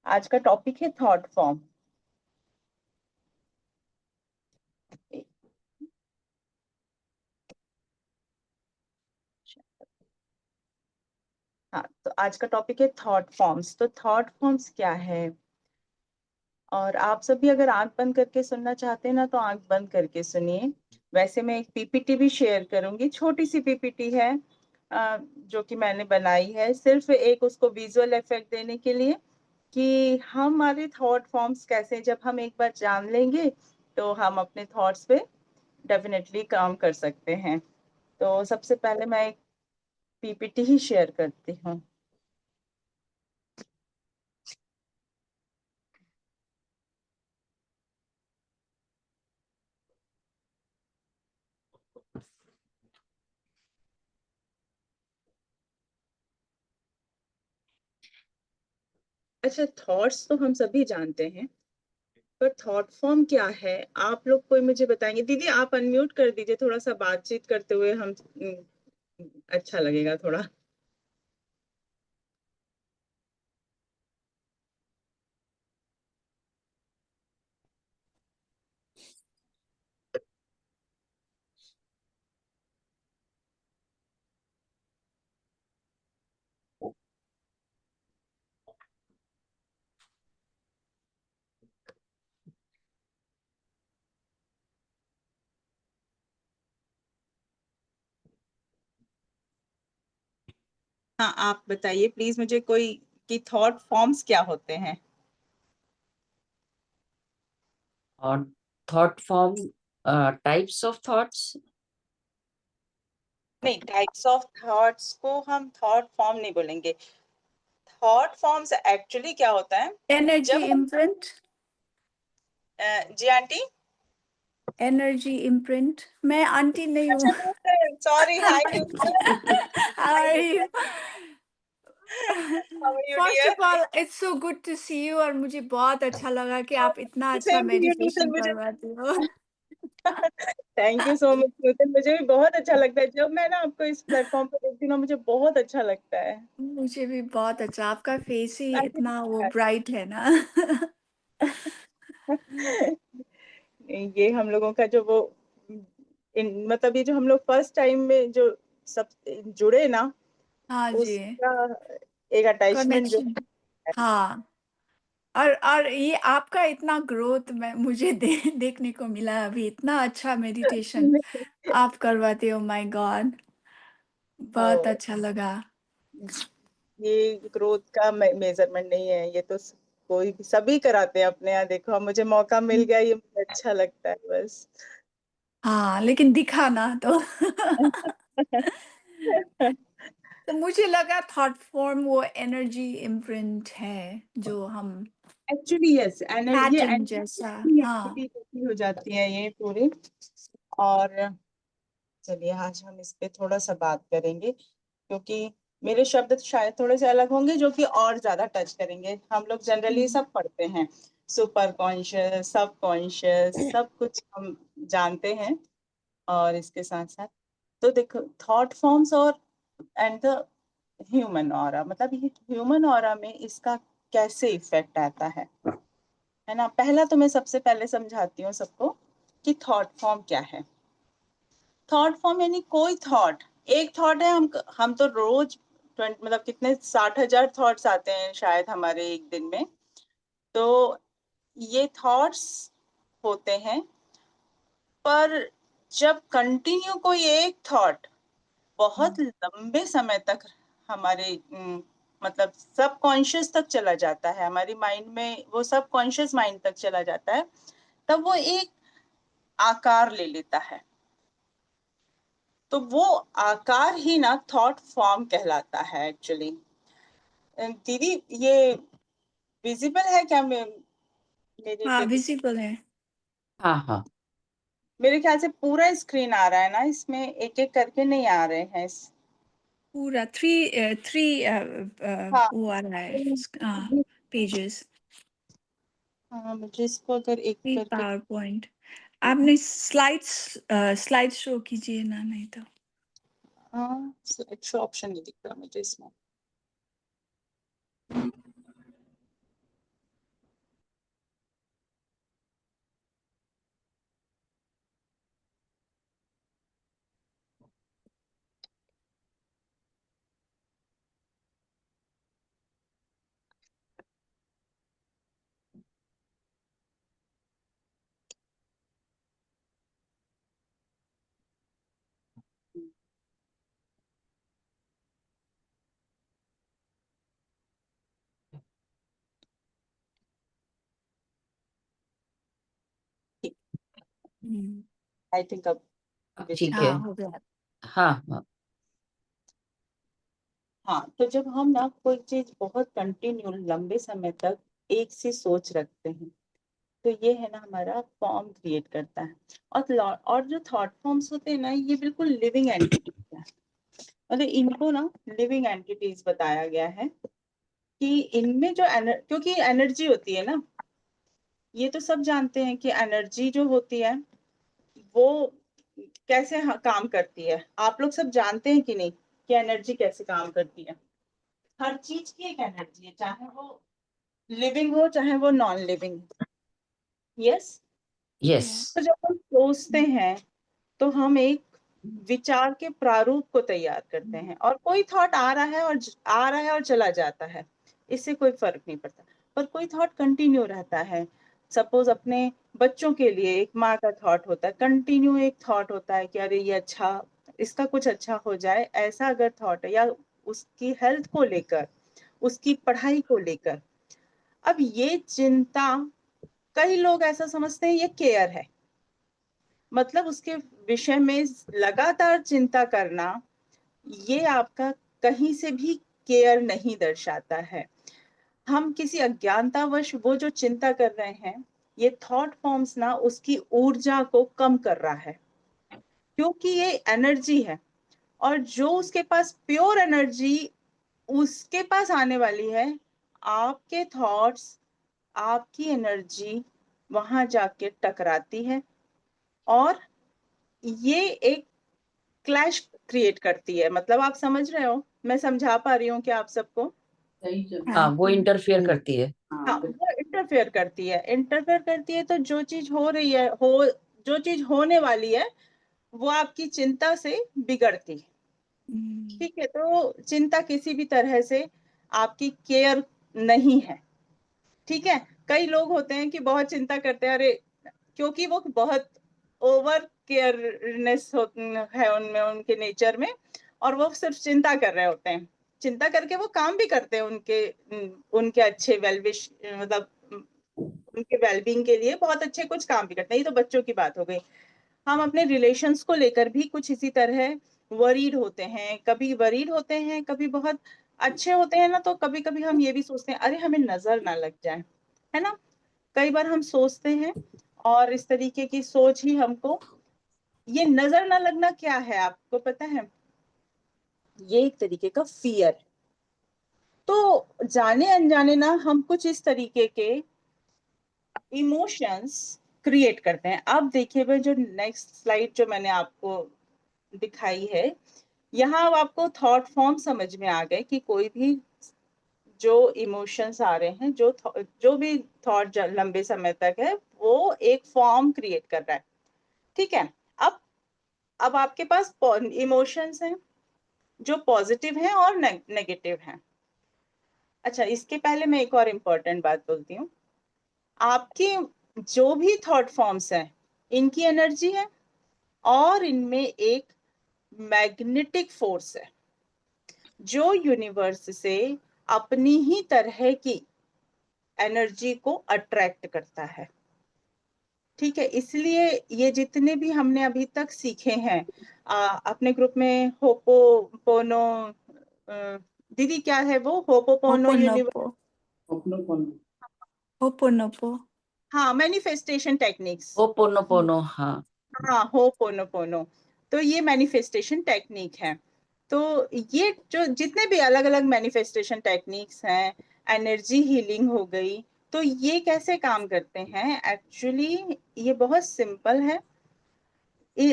आज का टॉपिक है थॉट फॉर्म। हाँ, तो आज का टॉपिक है थॉट फॉर्म्स। तो थॉट फॉर्म्स क्या है? और आप सभी अगर आंख बंद करके सुनना चाहते हैं ना तो आंख बंद करके सुनिए। वैसे मैं एक पीपीटी भी शेयर करूंगी, छोटी सी पीपीटी है जो कि मैंने बनाई है सिर्फ एक उसको विजुअल इफेक्ट देने के लिए कि हमारे थॉट फॉर्म्स कैसे, जब हम एक बार जान लेंगे तो हम अपने थॉट्स पे डेफिनेटली काम कर सकते हैं। तो सबसे पहले मैं एक पीपीटी ही शेयर करती हूँ। अच्छा, थॉट्स तो हम सभी जानते हैं, पर थॉट फॉर्म क्या है? आप लोग कोई मुझे बताएंगे? दीदी आप अनम्यूट कर दीजिए, थोड़ा सा बातचीत करते हुए हम अच्छा लगेगा थोड़ा। हाँ, आप बताइए प्लीज मुझे कोई कि थॉट फॉर्म्स क्या होते हैं। और thought form, types of thoughts. नहीं, टाइप्स ऑफ थॉट्स को हम थॉट फॉर्म नहीं बोलेंगे। थॉट फॉर्म्स एक्चुअली क्या होता है? एनर्जी जब हम इम्प्रिंट। जी आंटी। Energy imprint. मैं आंटी नहीं हूँ। अच्छा, sorry. Hi How are you? How are you first dear? Of all it's so good to see you, और मुझे बहुत अच्छा लगा कि आप इतना अच्छा same to you Nutan. Meditation मुझे करवाती हो। Thank you so much Nutan, मुझे भी बहुत अच्छा लगता है जब मैं ना आपको इस प्लेटफॉर्म पे देखती हूँ ना, मुझे बहुत अच्छा लगता है। मुझे भी बहुत अच्छा, आपका फेस ही Thank इतना वो you. ब्राइट है ना। ये हम लोगों का जो वो मतलब ये जो हम लोग फर्स्ट टाइम में जो सब जुड़े ना, हाँ जी, उसका एक अटैचमेंट जो कनेक्शन। हाँ, और ये आपका इतना ग्रोथ मैं मुझे देखने को मिला अभी, इतना अच्छा मेडिटेशन आप करवाते हो। माय गॉड, बहुत ओ, अच्छा लगा। ये ग्रोथ का मेजरमेंट नहीं है, ये तो कोई सभी कराते हैं अपने यहाँ। देखो मुझे मौका मिल गया, ये मुझे अच्छा लगता है बस। हाँ, लेकिन दिखा ना तो। तो मुझे लगा थॉट फॉर्म वो एनर्जी इम्प्रिंट है जो हम एक्चुअली यस, ये पैटर्न जैसा। एनर्जी हाँ एक्टिविटी जैसी हो जाती है ये पूरी। और चलिए आज हम इस पे थोड़ा सा बात करेंगे, क्योंकि मेरे शब्द शायद थोड़े से अलग होंगे जो कि और ज्यादा टच करेंगे। हम लोग जनरली सब पढ़ते हैं, सुपर कॉन्शियस, सब कॉन्शियस, सब कुछ हम जानते हैं। और इसके साथ साथ तो देखो थॉट फॉर्म्स और एंड द ह्यूमन ऑरा, मतलब ये ह्यूमन ऑरा में इसका कैसे इफेक्ट आता है ना। पहला तो मैं सबसे पहले समझाती हूँ सबको कि थॉट फॉर्म क्या है। थॉट फॉर्म यानी कोई थॉट, एक थॉट है। हम तो रोज 20 मतलब कितने 60,000 थॉट्स आते हैं शायद हमारे एक दिन में। तो ये थॉट्स होते हैं, पर जब कंटिन्यू कोई एक थॉट बहुत लंबे समय तक हमारे मतलब सब कॉन्शियस तक चला जाता है, हमारी माइंड में वो सब कॉन्शियस माइंड तक चला जाता है, तब वो एक आकार ले लेता है। तो वो आकार ही ना थॉट फॉर्म कहलाता है एक्चुअली। दीदी ये विजिबल है क्या? मेरे हाँ, पे विजिबल है। हाँ हाँ। मेरे ख्याल से पूरा स्क्रीन आ रहा है ना, इसमें एक एक करके नहीं आ रहे हैं पूरा थ्री हाँ वो आ रहा है ये- पेजेस, हाँ मुझे इसको अगर एक थ्री करके पावर पॉइंट। आपने स्लाइड शो कीजिए ना, नहीं तो। हाँ स्लाइड शो ऑप्शन नहीं दिख रहा मुझे इसमें। हम्म, आई थिंक अब अब ठीक है। हाँ, हो गया। हाँ हाँ हाँ तो जब हम ना कोई चीज बहुत कंटिन्यू लंबे समय तक एक सी सोच रखते हैं तो ये है ना हमारा फॉर्म क्रिएट करता है। और जो थॉट फॉर्म्स होते हैं ना ये बिल्कुल लिविंग एंटिटीज है। मतलब इनको ना लिविंग एंटिटीज बताया गया है कि इनमें जो क्योंकि एनर्जी होती है ना, ये तो सब जानते हैं कि एनर्जी जो होती है वो कैसे काम करती है। आप लोग सब जानते हैं कि नहीं कि एनर्जी कैसे काम करती है। हर चीज की एक एनर्जी है, चाहे वो लिविंग हो चाहे वो नॉन लिविंग। यस। यस तो जब हम सोचते हैं तो हम एक विचार के प्रारूप को तैयार करते हैं और कोई थॉट आ रहा है और चला जाता है, इससे कोई फर्क नहीं पड़ता। पर कोई थॉट कंटिन्यू रहता है। सपोज अपने बच्चों के लिए एक माँ का थॉट होता है, कंटिन्यू एक थॉट होता है कि अरे ये अच्छा, इसका कुछ अच्छा हो जाए, ऐसा अगर थॉट है, या उसकी हेल्थ को लेकर, उसकी पढ़ाई को लेकर। अब ये चिंता, कई लोग ऐसा समझते हैं ये केयर है, मतलब उसके विषय में लगातार चिंता करना ये आपका कहीं से भी केयर नहीं दर्शाता है। हम किसी अज्ञानतावश वो जो चिंता कर रहे हैं, ये थॉट फॉर्म्स ना उसकी ऊर्जा को कम कर रहा है, क्योंकि ये एनर्जी है। और जो उसके पास प्योर एनर्जी उसके पास आने वाली है, आपके थॉट्स, आपकी एनर्जी वहां जाके टकराती है और ये एक क्लैश क्रिएट करती है। मतलब आप समझ रहे हो, मैं समझा पा रही हूँ कि आप सबको। हाँ वो इंटरफेयर करती है। हाँ वो इंटरफेयर करती है तो जो चीज हो रही है, जो चीज होने वाली है वो आपकी चिंता से बिगड़ती है। हम्म, ठीक है, तो चिंता किसी भी तरह से आपकी केयर नहीं है। ठीक है। कई लोग होते हैं कि बहुत चिंता करते हैं, अरे क्योंकि वो बहुत ओवर केयरनेस है उनमें, उनके नेचर में, और वो सिर्फ चिंता कर रहे होते हैं। चिंता करके वो काम भी करते हैं उनके उनके अच्छे वेलविश, मतलब उनके वेलबींग के लिए बहुत अच्छे कुछ काम भी करते हैं। ये तो बच्चों की बात हो गई। हम अपने रिलेशंस को लेकर भी कुछ इसी तरह वरीड होते हैं, कभी वरीड होते हैं, कभी बहुत अच्छे होते हैं ना, तो कभी कभी हम ये भी सोचते हैं अरे हमें नजर ना लग जाए, है ना। कई बार हम सोचते हैं और इस तरीके की सोच ही हमको, ये नजर ना लगना क्या है आपको पता है, ये एक तरीके का फियर है। तो जाने अनजाने ना हम कुछ इस तरीके के इमोशंस क्रिएट करते हैं। अब देखिए भाई, जो नेक्स्ट स्लाइड जो मैंने आपको दिखाई है, यहाँ अब आपको थॉट फॉर्म समझ में आ गए कि कोई भी जो इमोशंस आ रहे हैं, जो भी थॉट लंबे समय तक है, वो एक फॉर्म क्रिएट कर रहा है। ठीक है। अब अब आपके पास इमोशंस हैं जो पॉजिटिव हैं और नेगेटिव हैं। अच्छा, इसके पहले मैं एक और इम्पोर्टेंट बात बोलती हूँ। आपके जो भी थॉट फॉर्म्स हैं, इनकी एनर्जी है और इनमें एक मैग्नेटिक फोर्स है जो यूनिवर्स से अपनी ही तरह की एनर्जी को अट्रैक्ट करता है। ठीक है, इसलिए ये जितने भी हमने अभी तक सीखे हैं, अपने ग्रुप में होपो पोनो, दीदी क्या है वो होपोपोनो यूनिवर्स, होपोनोपो, होपोनोपो। हाँ मैनिफेस्टेशन टेक्निक्स, ओ पोनो पोनो हाँ। हाँ होपोनोपोनो, तो ये मैनिफेस्टेशन टेक्निक है। तो ये जो जितने भी अलग अलग मैनिफेस्टेशन टेक्निक्स हैं, एनर्जी हीलिंग हो गई, तो ये कैसे काम करते हैं? एक्चुअली ये बहुत सिंपल है।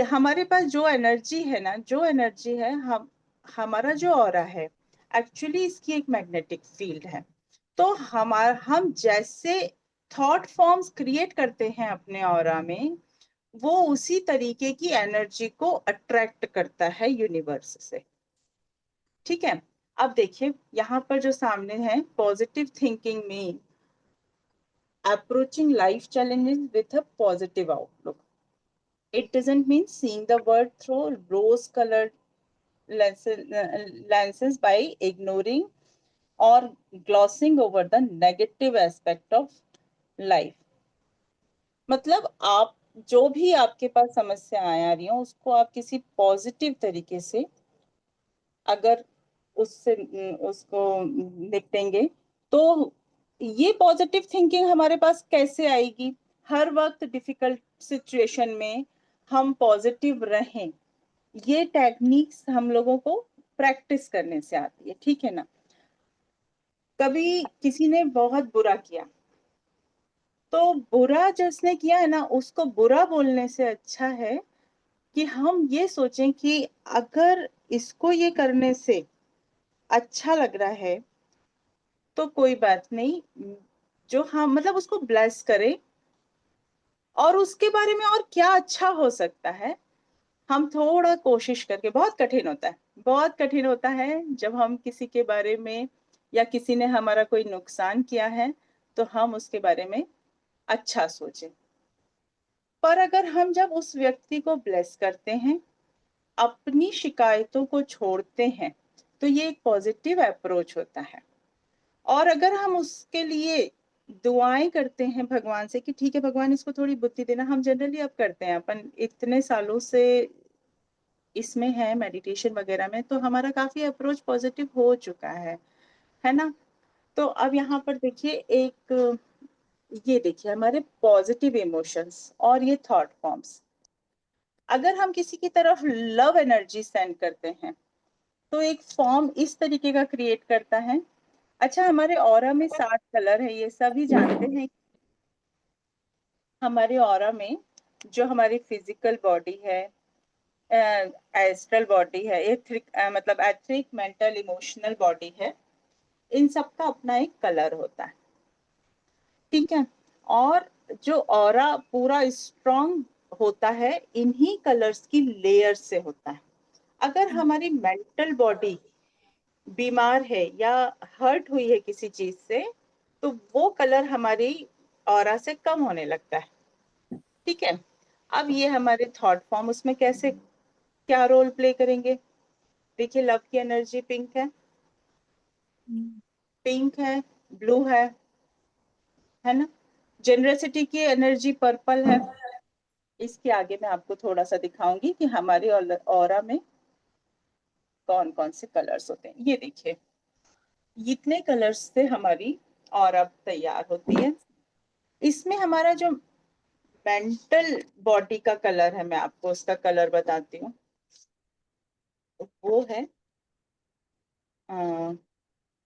हमारे पास जो एनर्जी है ना, जो एनर्जी है, हमारा जो ऑरा है, एक्चुअली इसकी एक मैग्नेटिक फील्ड है। तो हम जैसे थॉट फॉर्म्स क्रिएट करते हैं अपने ऑरा में, वो उसी तरीके की एनर्जी को अट्रैक्ट करता है यूनिवर्स से। ठीक है, अब देखिए यहाँ पर जो सामने है, पॉजिटिव थिंकिंग में approaching life challenges with a positive outlook. It doesn't mean seeing the world through rose-colored lenses by ignoring or glossing over the negative aspect of life. मतलब आप जो भी आपके पास समस्याएं आ रही हो, उसको आप किसी पॉजिटिव तरीके से अगर उससे उसको निपटेंगे, तो ये पॉजिटिव थिंकिंग हमारे पास कैसे आएगी? हर वक्त डिफिकल्ट सिचुएशन में हम पॉजिटिव रहें, ये टेक्निक्स हम लोगों को प्रैक्टिस करने से आती है। ठीक है ना? कभी किसी ने बहुत बुरा किया, तो बुरा जिसने किया है ना, उसको बुरा बोलने से अच्छा है कि हम ये सोचें कि अगर इसको ये करने से अच्छा लग रहा है तो कोई बात नहीं, जो हम मतलब उसको ब्लेस करें, और उसके बारे में और क्या अच्छा हो सकता है, हम थोड़ा कोशिश करके। बहुत कठिन होता है, बहुत कठिन होता है जब हम किसी के बारे में, या किसी ने हमारा कोई नुकसान किया है, तो हम उसके बारे में अच्छा सोचें। पर अगर हम जब उस व्यक्ति को ब्लेस करते हैं, अपनी शिकायतों को छोड़ते हैं, तो ये एक पॉजिटिव अप्रोच होता है। और अगर हम उसके लिए दुआएं करते हैं भगवान से कि ठीक है भगवान, इसको थोड़ी बुद्धि देना, हम जनरली अब करते हैं, अपन इतने सालों से इसमें है मेडिटेशन वगैरह में, तो हमारा काफी अप्रोच पॉजिटिव हो चुका है ना? तो अब यहाँ पर देखिए एक, ये देखिए हमारे पॉजिटिव इमोशंस और ये थॉट फॉर्म्स, अगर हम किसी की तरफ लव एनर्जी सेंड करते हैं, तो एक फॉर्म इस तरीके का क्रिएट करता है। अच्छा, हमारे ऑरा में 7 कलर है, ये सभी जानते हैं। हमारे ऑरा में जो हमारी फिजिकल बॉडी है, एस्ट्रल बॉडी है, एथरिक मतलब एथरिक, मेंटल, इमोशनल बॉडी है, इन सब का अपना एक कलर होता है। ठीक है, और जो ऑरा पूरा स्ट्रॉन्ग होता है, इन्हीं कलर्स की लेयर से होता है। अगर हमारी मेंटल बॉडी बीमार है या हर्ट हुई है किसी चीज से, तो वो कलर हमारी ऑरा से कम होने लगता है। ठीक है, अब ये हमारे थॉट फॉर्म उसमें कैसे क्या रोल प्ले करेंगे? देखिए, लव की एनर्जी पिंक है, पिंक है, ब्लू है ना? जेनरसिटी की एनर्जी पर्पल है। इसके आगे मैं आपको थोड़ा सा दिखाऊंगी कि हमारे ऑरा में कौन कौन से कलर्स होते हैं। ये देखिए, इतने कलर्स से हमारी ऑरा तैयार होती है। इसमें हमारा जो मेंटल बॉडी का कलर है, मैं आपको उसका कलर बताती हूँ, वो है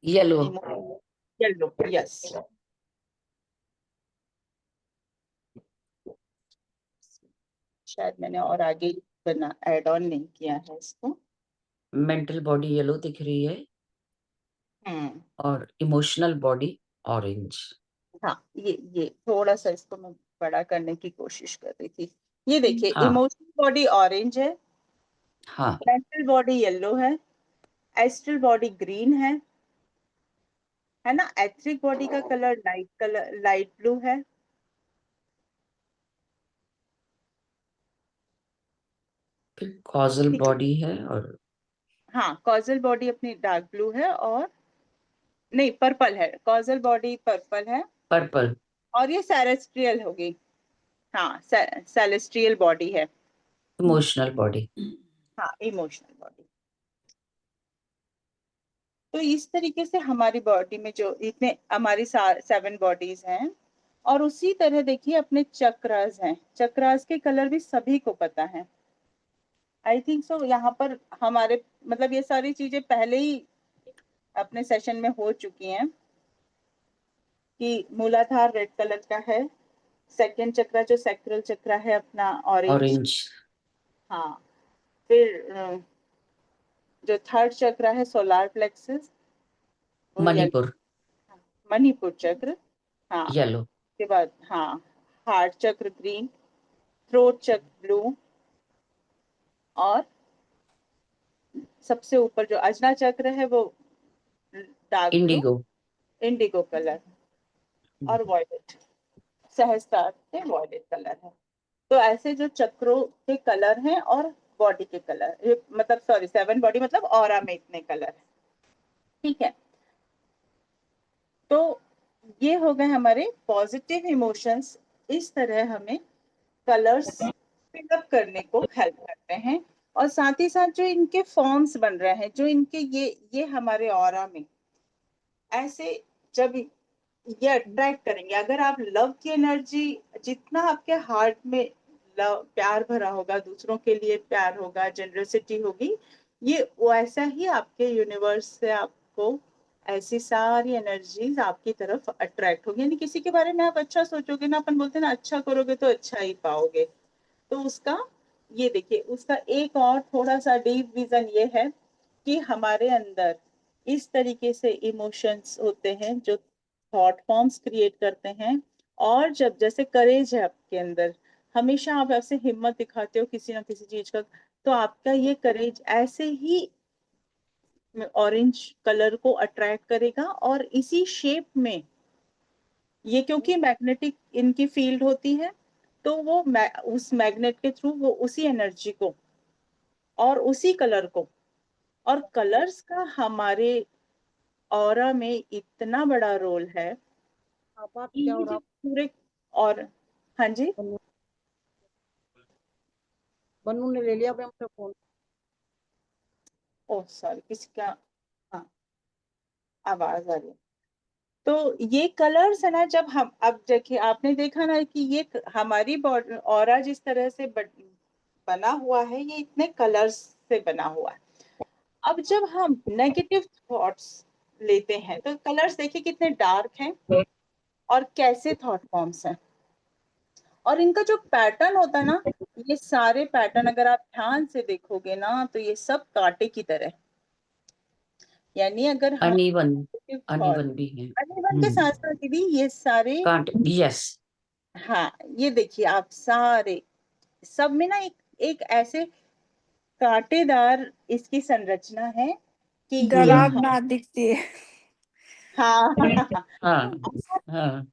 येलो। येलो। यस, शायद मैंने और आगे बना ऐड ऑन नहीं किया है इसको। मेंटल बॉडी येलो दिख रही है और इमोशनल बॉडी ऑरेंज। हाँ, ये थोड़ा सा इसको मैं बड़ा करने की कोशिश कर रही थी। ये देखिए, हाँ इमोशनल बॉडी ऑरेंज है, हाँ, मेंटल बॉडी येलो है, एस्ट्रल बॉडी ग्रीन है ना? एथरिक बॉडी का कलर लाइट ब्लू है। फिर कॉजल ठीक है, बॉडी है और हाँ, कॉजल बॉडी अपनी डार्क ब्लू है, और नहीं, पर्पल है, कॉजल बॉडी पर्पल है, पर्पल। और ये सेलेस्ट्रियल होगी। हाँ, सेलेस्ट्रियल बॉडी है। Emotional body. हाँ, इमोशनल बॉडी। तो इस तरीके से हमारी बॉडी में जो इतने हमारी 7 बॉडीज हैं, और उसी तरह देखिए अपने चक्रास हैं। चक्रास के कलर भी सभी को पता है आई थिंक सो यहाँ पर हमारे मतलब ये सारी चीजें पहले ही अपने सेशन में हो चुकी हैं कि मूलाधार रेड कलर का है, सेकंड चक्र जो सैक्रल चक्र है अपना ऑरेंज, ऑरेंज, हाँ, फिर जो थर्ड चक्र है सोलार प्लेक्सस वो मणिपुर मणिपुर चक्र, हाँ, येलो, उसके बाद हाँ हार्ट चक्र ग्रीन, थ्रोट चक्र ब्लू, और सबसे ऊपर जो अजना चक्र है वो dark blue, Indigo, Indigo colour, और वॉयलेट, सहस्त्रार के वॉयलेट कलर है। तो ऐसे जो चक्रों के कलर हैं और बॉडी के कलर, ये मतलब सॉरी 7 बॉडी मतलब ऑरा में इतने कलर है, ठीक है। तो ये हो गए हमारे पॉजिटिव इमोशंस, इस तरह हमें कलर्स पिकअप करने को हेल्प करते हैं। और साथ ही साथ जो इनके फॉर्म्स बन रहे हैं, जो इनके ये हमारे ऑरा में ऐसे जब ये अट्रैक्ट करेंगे, अगर आप लव की एनर्जी, जितना आपके हार्ट में लव प्यार भरा होगा, दूसरों के लिए प्यार होगा, जनरसिटी होगी, ये वैसा ही आपके यूनिवर्स से आपको ऐसी सारी एनर्जीज आपकी तरफ अट्रैक्ट होगी। यानी किसी के बारे में आप अच्छा सोचोगे ना, अपन बोलते हैं ना अच्छा करोगे तो अच्छा ही पाओगे। तो उसका ये देखिए, उसका एक और थोड़ा सा डीप विजन ये है कि हमारे अंदर इस तरीके से इमोशंस होते हैं जो थॉट फॉर्म्स क्रिएट करते हैं। और जब जैसे करेज है आपके अंदर, हमेशा आप ऐसे हिम्मत दिखाते हो किसी ना किसी चीज का, तो आपका ये करेज ऐसे ही ऑरेंज कलर को अट्रैक्ट करेगा। और इसी शेप में ये, क्योंकि मैग्नेटिक इनकी फील्ड होती है, तो वो उस मैग्नेट के थ्रू वो उसी एनर्जी को और उसी कलर को, और कलर्स का हमारे ऑरा में इतना बड़ा रोल है आप कि क्या हो ये रहा जो पूरे, और हाँ जी, बनू ने ले लिया मुझसे फोन। ओ सॉरी किसका, हाँ आवाज आ रही है। तो ये कलर्स है ना, जब हम अब देखिए आपने देखा ना कि ये हमारी बॉडी ऑरा जिस तरह से बना हुआ है, ये इतने कलर्स से बना हुआ है। अब जब हम नेगेटिव थॉट्स लेते हैं तो कलर्स देखिए कितने डार्क हैं और कैसे थॉट फॉर्म्स हैं, और इनका जो पैटर्न होता है ना, ये सारे पैटर्न अगर आप ध्यान से देखोगे ना तो ये सब कांटे की तरह, यानी अगर हम अनइवन, थॉट अनइवन भी है। अनिवन के साथ साथ भी ये सारे, कांट, यस, हाँ ये देखिए आप सारे सब में ना एक एक ऐसे कांटेदार इसकी संरचना है कि ये डरावना दिखती है। हाँ हाँ, हाँ,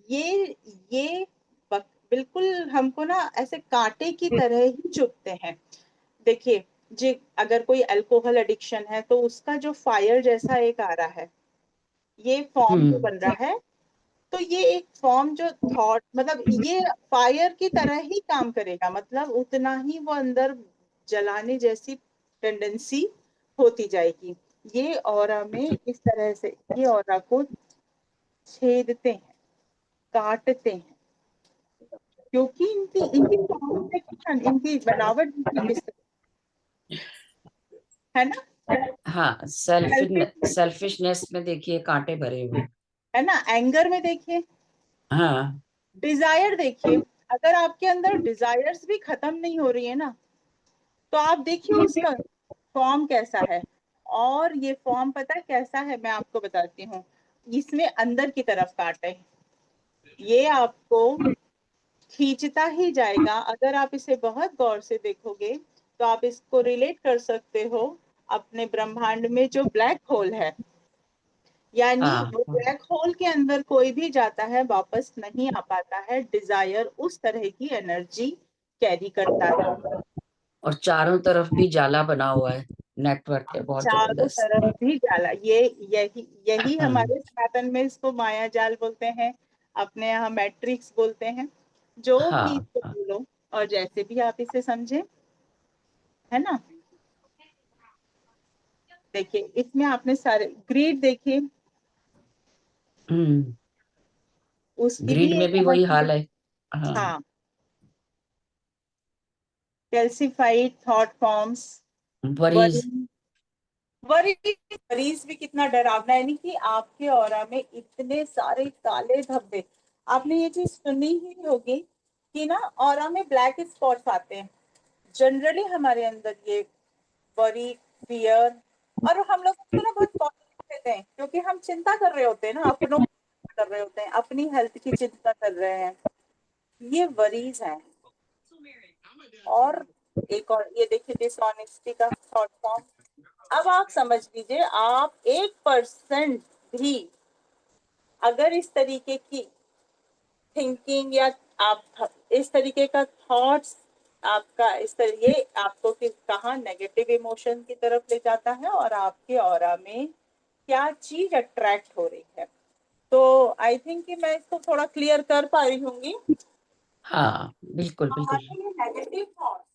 ये ये बिल्कुल हमको ना ऐसे कांटे की तरह ही चुभते हैं। देखिए जी, अगर कोई अल्कोहल एडिक्शन है तो उसका जो फायर जैसा एक आ रहा है, ये फॉर्म जो बन रहा है, तो ये एक फॉर्म जो थॉट मतलब ये फायर की तरह ही काम करेगा, मतलब उतना ही वो अंदर जलाने जैसी टेंडेंसी होती जाएगी। ये ऑरा में इस तरह से ये ऑरा को छेदते हैं, काटते हैं, क्योंकि इनकी इनकी form देखिए ना, इनकी बनावट देखिए किस तरह है ना, हाँ, सेल्फिश सेल्फिशनेस में देखिए कांटे भरे हुए। है ना, एंगर में देखिए, हाँ, डिजायर देखिए, अगर आपके अंदर डिजायर्स भी खत्म नहीं हो रही है ना, तो आप देखिए उसका फॉर्म कैसा है। और ये फॉर्म पता है कैसा है, मैं आपको बताती हूँ, इसमें अंदर की तरफ काटे, ये आपको खींचता ही जाएगा। अगर आप इसे बहुत गौर से देखोगे तो आप इसको रिलेट कर सकते हो अपने ब्रह्मांड में जो ब्लैक होल है, यानी हाँ, वो ब्लैक होल के अंदर कोई भी जाता है वापस नहीं आ पाता है, डिजायर उस तरह की एनर्जी कैरी करता है। और चारों तरफ भी जाला बना हुआ है, नेटवर्क है बहुत चारों जबरदस्त। तरफ भी जाला, ये यही यही हाँ, हमारे सनातन में इसको माया जाल बोलते हैं, अपने यहाँ मैट्रिक्स बोलते हैं, जो भी हाँ, इसको हाँ। बोलो और जैसे भी आप इसे समझे, है ना। देखिए इसमें आपने सारे ग्रीड देखिए, हम्म, उसकी भी ग्रीड में एक भी वही एनर्जी, हाल है। हाँ, हाँ calcified thought forms, worries, worries भी कितना डरावना है, यानी कि आपके ऑरा में इतने सारे काले धब्बे। आपने ये चीज सुनी ही होगी कि ना ऑरा में ब्लैक स्पॉट्स आते हैं। जनरली हमारे अंदर ये वरी, फियर, और हम लोग उसको ना बहुत पॉजिटिव लेते हैं क्योंकि हम चिंता कर रहे होते हैं ना, अपनों की कर रहे होते हैं, अपनी हेल्थ की चिंता कर रहे हैं। ये वरीज हैं। और एक और ये देखिए डिसऑनेस्टी का थॉट फॉर्म। अब आप समझ लीजिए, आप 1% भी अगर इस तरीके की थिंकिंग या आप इस तरीके का थॉट्स आपका इस तरह, ये आपको कहाँ नेगेटिव इमोशन की तरफ ले जाता है और आपके ऑरा में क्या चीज अट्रैक्ट हो रही है। तो आई थिंक कि मैं इसको थोड़ा क्लियर कर पा रही होंगी। हाँ बिल्कुल बिल्कुल। हमारे ये नेगेटिव थॉट्स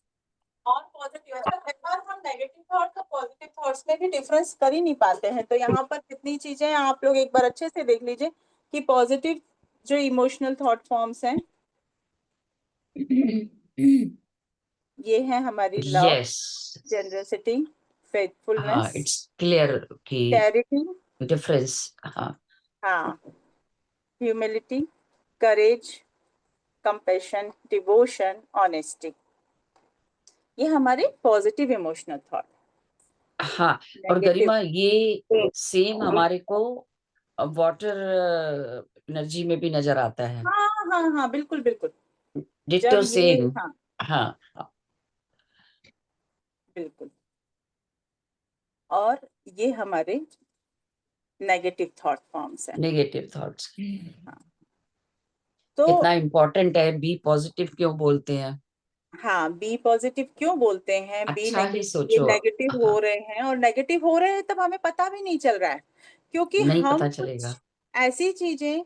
और पॉजिटिव, अच्छा कई बार हम नेगेटिव थॉट्स और पॉजिटिव थॉट्स में भी डिफरेंस कर ही नहीं पाते हैं। तो यहाँ पर कितनी चीजें हैं, आप लोग एक बार अच्छे से देख लीजिए कि पॉजिटिव जो इमोशनल थॉट फॉर्म्स हैं, ये है हमारी लव, यस, जेनरसिटी, हाँ फेथफुलनेस, इट्स क्लियर कि चैरिटी, डिफरेंस। हाँ हाँ, ह्यूमिलिटी, करेज, कंपैशन, डिवोशन, ऑनेस्टी, ये हमारे पॉजिटिव इमोशनल थॉट। हाँ। और नेगेटिव, गरिमा, ये सेम हमारे को वाटर एनर्जी में भी नजर आता है। हाँ हाँ हाँ, बिल्कुल बिल्कुल। डिट्टो जब ये, सेम। हाँ हाँ बिल्कुल। और ये हमारे नेगेटिव थॉट फॉर्म्स हैं। Negative thoughts. हाँ, तो कितना इम्पोर्टेंट है, बी पॉजिटिव क्यों बोलते हैं। हाँ, बी पॉजिटिव क्यों बोलते हैं, बी अच्छा ही नेगेटिव, ये सोचो। नेगेटिव हो हाँ, रहे हैं और नेगेटिव हो रहे हैं तब हमें पता भी नहीं चल रहा है, क्योंकि नहीं हम पता कुछ चलेगा। ऐसी चीजें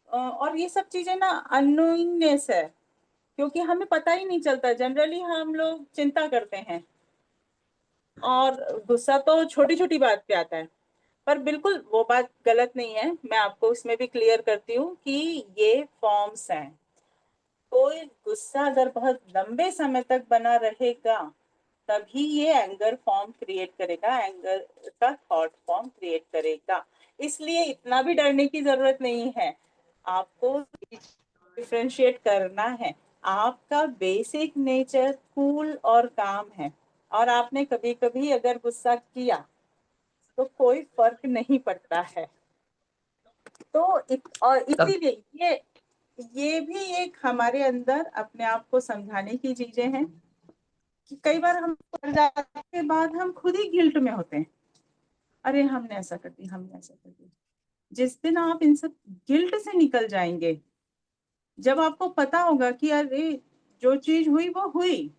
और ये सब चीजें ना अननोइंगनेस है, क्योंकि हमें पता ही नहीं चलता। जनरली हम लोग चिंता करते हैं और गुस्सा तो छोटी छोटी बात पे आता है, पर बिल्कुल वो बात गलत नहीं है। मैं आपको इसमें भी क्लियर करती हूँ कि ये फॉर्म्स हैं। कोई गुस्सा अगर बहुत लंबे समय तक बना रहेगा तभी ये एंगर फॉर्म क्रिएट करेगा, एंगर का थॉट फॉर्म क्रिएट करेगा। इसलिए इतना भी डरने की जरूरत नहीं है, आपको डिफरेंशिएट करना है। आपका बेसिक नेचर कूल और काम है, और आपने कभी कभी अगर गुस्सा किया तो कोई फर्क नहीं पड़ता है। तो और तब इसीलिए ये भी एक हमारे अंदर अपने आप को समझाने की चीजें हैं कि कई बार हम कर जाने के बाद हम खुद ही गिल्ट में होते हैं, अरे हमने ऐसा कर दिया, हमने ऐसा कर दिया। जिस दिन आप इन सब गिल्ट से निकल जाएंगे, जब आपको पता होगा कि अरे जो चीज हुई वो हुई,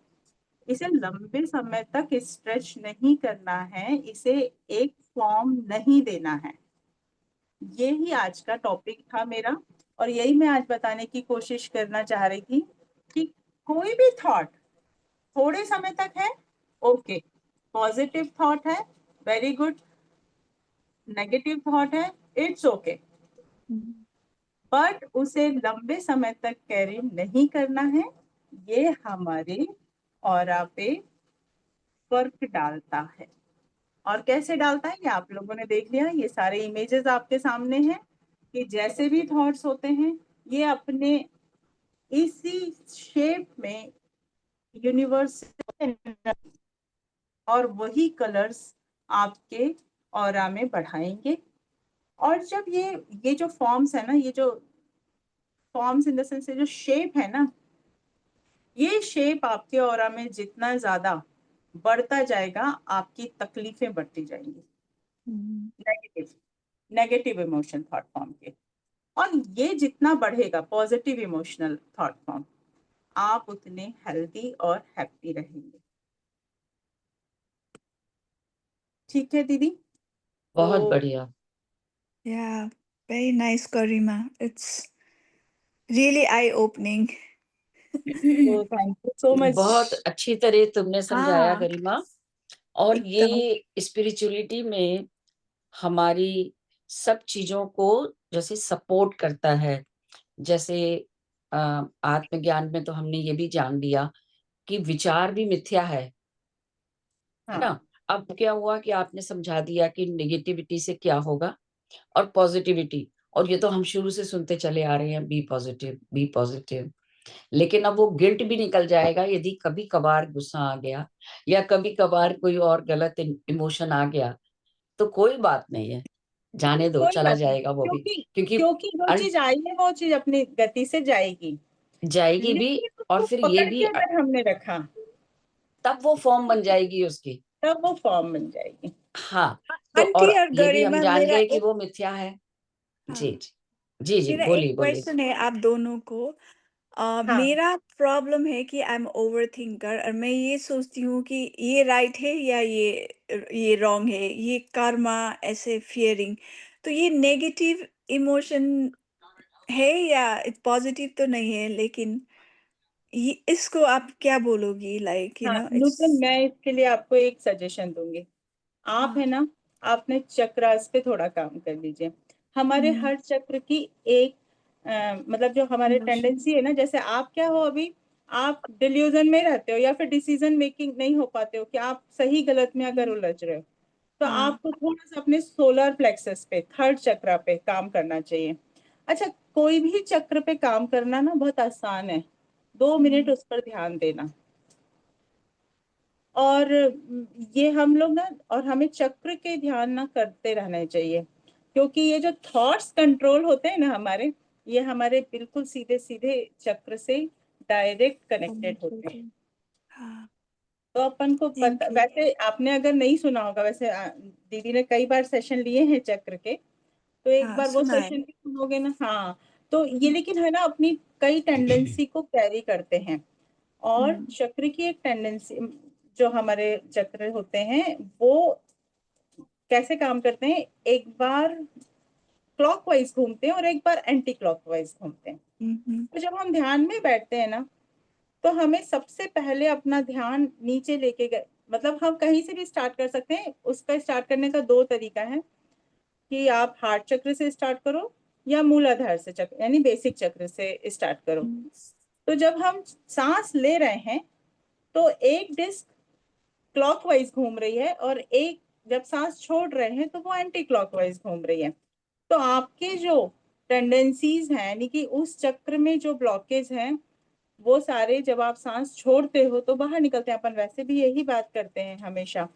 इसे लंबे समय तक स्ट्रेच नहीं करना है, इसे एक फॉर्म नहीं देना है। ये ही आज का टॉपिक था मेरा, और यही मैं आज बताने की कोशिश करना चाह रही थी कि कोई भी थॉट थोड़े समय तक है, ओके, पॉजिटिव थॉट है, वेरी गुड, नेगेटिव थॉट है, इट्स ओके, बट उसे लंबे समय तक कैरी नहीं करना है। ये हमारे ऑरा पे फर्क डालता है। और कैसे डालता है ये आप लोगों ने देख लिया, ये सारे इमेजेस आपके सामने हैं कि जैसे भी थॉट्स होते हैं ये अपने इसी शेप में यूनिवर्स, और वही कलर्स आपके ऑरा में बढ़ाएंगे। और जब ये जो फॉर्म्स है ना, ये जो फॉर्म्स इन द सेंस जो शेप है ना, ये शेप आपके ऑरा में जितना ज्यादा बढ़ता जाएगा आपकी तकलीफें बढ़ती जाएंगी, negative negative emotion thought form के। और ये जितना बढ़ेगा पॉजिटिव इमोशनल थॉट फॉर्म, आप उतने हेल्दी और हैप्पी रहेंगे। ठीक है दीदी? बहुत तो बढ़िया। Yeah, very nice, Garima. It's really eye-opening. Thank you so much. बहुत अच्छी तरह तुमने समझाया हाँ, गरिमा। और एकदम। ये स्पिरिचुअलिटी में हमारी सब चीजों को जैसे सपोर्ट करता है। जैसे आत्मज्ञान में तो हमने ये भी जान लिया कि विचार भी मिथ्या है हाँ ना। अब क्या हुआ कि आपने समझा दिया कि नेगेटिविटी से क्या होगा और पॉजिटिविटी, और ये तो हम शुरू से सुनते चले आ रहे हैं, बी पॉजिटिव बी पॉजिटिव। लेकिन अब वो गिल्ट भी निकल जाएगा यदि कभी कभार गुस्सा आ गया या कभी कभार कोई और गलत इमोशन आ गया, तो कोई बात नहीं है, जाने दो, कोई चला बात नहीं, जाएगा वो भी, क्योंकि क्योंकि क्योंकि वो अल्ट चीज आई है, वो चीज अपनी गति से जाएगी। जाएगी भी। लेकिन और उसको फिर ये पकड़ भी के अगर हमने रखा तब वो फॉर्म बन जाएगी उसकी। तब वो फॉर्म बन जाएगी। हाँ, तो आंटी और और ये भी हम गरिमा, जान मेरा गए कि एक वो मिथ्या है। जी हाँ, जी जी जी, मेरा एक बोलिए बोलिए। क्वेश्चन है आप दोनों को। हाँ मेरा प्रॉब्लम है कि आई एम ओवर थिंकर, और मैं ये सोचती हूँ कि ये राइट है या ये रॉन्ग है, ये कर्मा, ऐसे फियरिंग। तो ये नेगेटिव इमोशन है या पॉजिटिव तो नहीं है, लेकिन ये इसको आप क्या बोलोगी, लाइक हाँ इट्स। नूतन, मैं इसके लिए आपको एक सजेशन दूंगी। आप है हाँ। ना, आपने चक्रास पे थोड़ा काम कर लीजिए। हमारे हम्म। हर चक्र की एक मतलब जो हमारे इमोशन। टेंडेंसी है ना, जैसे आप क्या हो अभी, आप डिल्यूजन में रहते हो या फिर डिसीजन मेकिंग नहीं हो पाते हो कि आप सही गलत में अगर उलझ रहे हो, तो हाँ। आपको थोड़ा सा अपने सोलर प्लेक्सस पे, थर्ड चक्रा पे काम करना चाहिए। अच्छा, कोई भी चक्र पे काम करना ना बहुत आसान है। 2 मिनट हम्म। उस पर ध्यान देना। और ये हम लोग ना, और हमें चक्र के ध्यान ना करते रहना चाहिए, क्योंकि ये जो थॉट्स कंट्रोल होते हैं ना हमारे, ये हमारे बिल्कुल सीधे सीधे चक्र से डायरेक्ट कनेक्टेड होते हैं। हाँ। तो अपन को पता, थैंक यू। वैसे आपने अगर नहीं सुना होगा, वैसे दीदी ने कई बार सेशन लिए हैं चक्र के, तो एक हाँ, बार वो सुना है। सेशन भी सुनोगे ना। हाँ, तो ये लेकिन है ना, अपनी कई टेंडेंसी को कैरी करते हैं। और हम्म। चक्र की एक टेंडेंसी, जो हमारे चक्र होते हैं वो कैसे काम करते हैं, एक बार क्लॉकवाइज घूमते हैं और एक बार एंटी क्लॉकवाइज घूमते हैं। हम्म। तो जब हम ध्यान में बैठते हैं ना, तो हमें सबसे पहले अपना ध्यान नीचे लेके गए, मतलब हम कहीं से भी स्टार्ट कर सकते हैं। उसका स्टार्ट करने का दो तरीका है, कि आप हार्ट चक्र से स्टार्ट करो या मूलाधार से चक्र यानी बेसिक चक्र से स्टार्ट करो। हम्म। तो जब हम सांस ले रहे हैं, तो एक डिस्क क्लॉकवाइज घूम रही है, और एक जब सांस छोड़ रहे हैं तो वो एंटी क्लॉकवाइज घूम रही है। तो आपके जो टेंडेंसीज हैं, यानी कि उस चक्र में जो ब्लॉकेज हैं, वो सारे जब आप सांस छोड़ते हो तो बाहर निकलते हैं। अपन वैसे भी यही बात करते हैं हमेशा,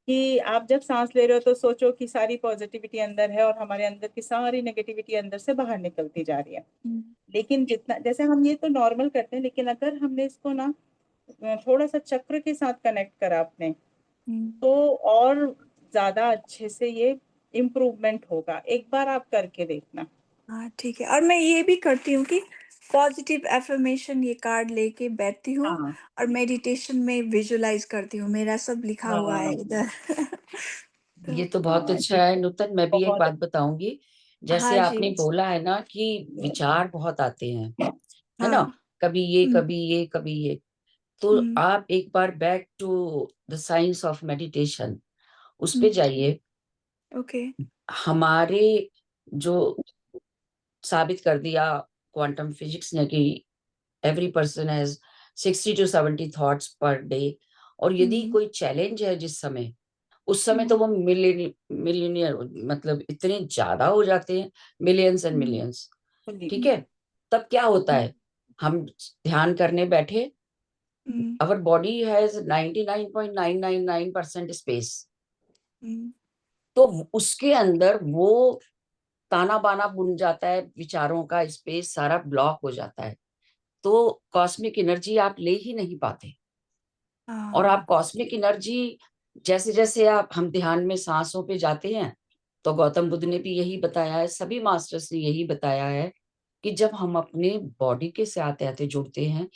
कि आप जब सांस ले रहे हो तो सोचो कि सारी पॉजिटिविटी अंदर है और हमारे अंदर की सारी नेगेटिविटी अंदर से बाहर निकलती जा रही है। हम्म। लेकिन जितना, जैसे हम ये तो नॉर्मल करते हैं, लेकिन अगर हमने इसको ना थोड़ा सा चक्र के साथ कनेक्ट करा आपने, हम्म। तो और ज्यादा अच्छे से ये इम्प्रूवमेंट होगा। एक बार आप करके देखना। हाँ, ठीक है। और मैं ये भी करती हूँ कि पॉजिटिव एफर्मेशन ये कार्ड लेके बैठती हूँ, हाँ और मेडिटेशन में विजुलाइज करती हूँ, मेरा सब लिखा हुआ है हाँ इधर। तो ये तो बहुत अच्छा है नूतन। मैं भी एक बहुत। बात बताऊंगी, जैसे हाँ जी। आपने बोला है ना कि विचार बहुत आते हैं, है ना, हाँ। कभी ये हम्म। कभी ये कभी ये। तो हम्म। आप एक बार back to the science of meditation उस पे हम्म। जाइए। ओके। हमारे जो साबित कर दिया क्वांटम फिजिक्स ने कि every person has 60 to 70 thoughts per day. और यदि हम्म। कोई चैलेंज है जिस समय, उस समय तो हम्म। वो मिलियनियर मतलब इतने ज्यादा हो जाते हैं, मिलियंस एंड हम्म। मिलियंस। ठीक हम्म। है, तब क्या होता है, हम ध्यान करने बैठे, हम्म। आवर बॉडी हैज 99.999% स्पेस, हम्म। तो उसके अंदर वो ताना बाना बुन जाता है, विचारों का स्पेस सारा ब्लॉक हो जाता है, तो कॉस्मिक एनर्जी आप ले ही नहीं पाते। और आप हाँ। कॉस्मिक एनर्जी, जैसे जैसे आप हम ध्यान में सांसों पे जाते हैं, तो गौतम बुद्ध ने भी यही बताया है, सभी मास्टर्स ने यही बताया है कि जब हम अपने बॉडी के साथ आते आते जुड़ते हैं,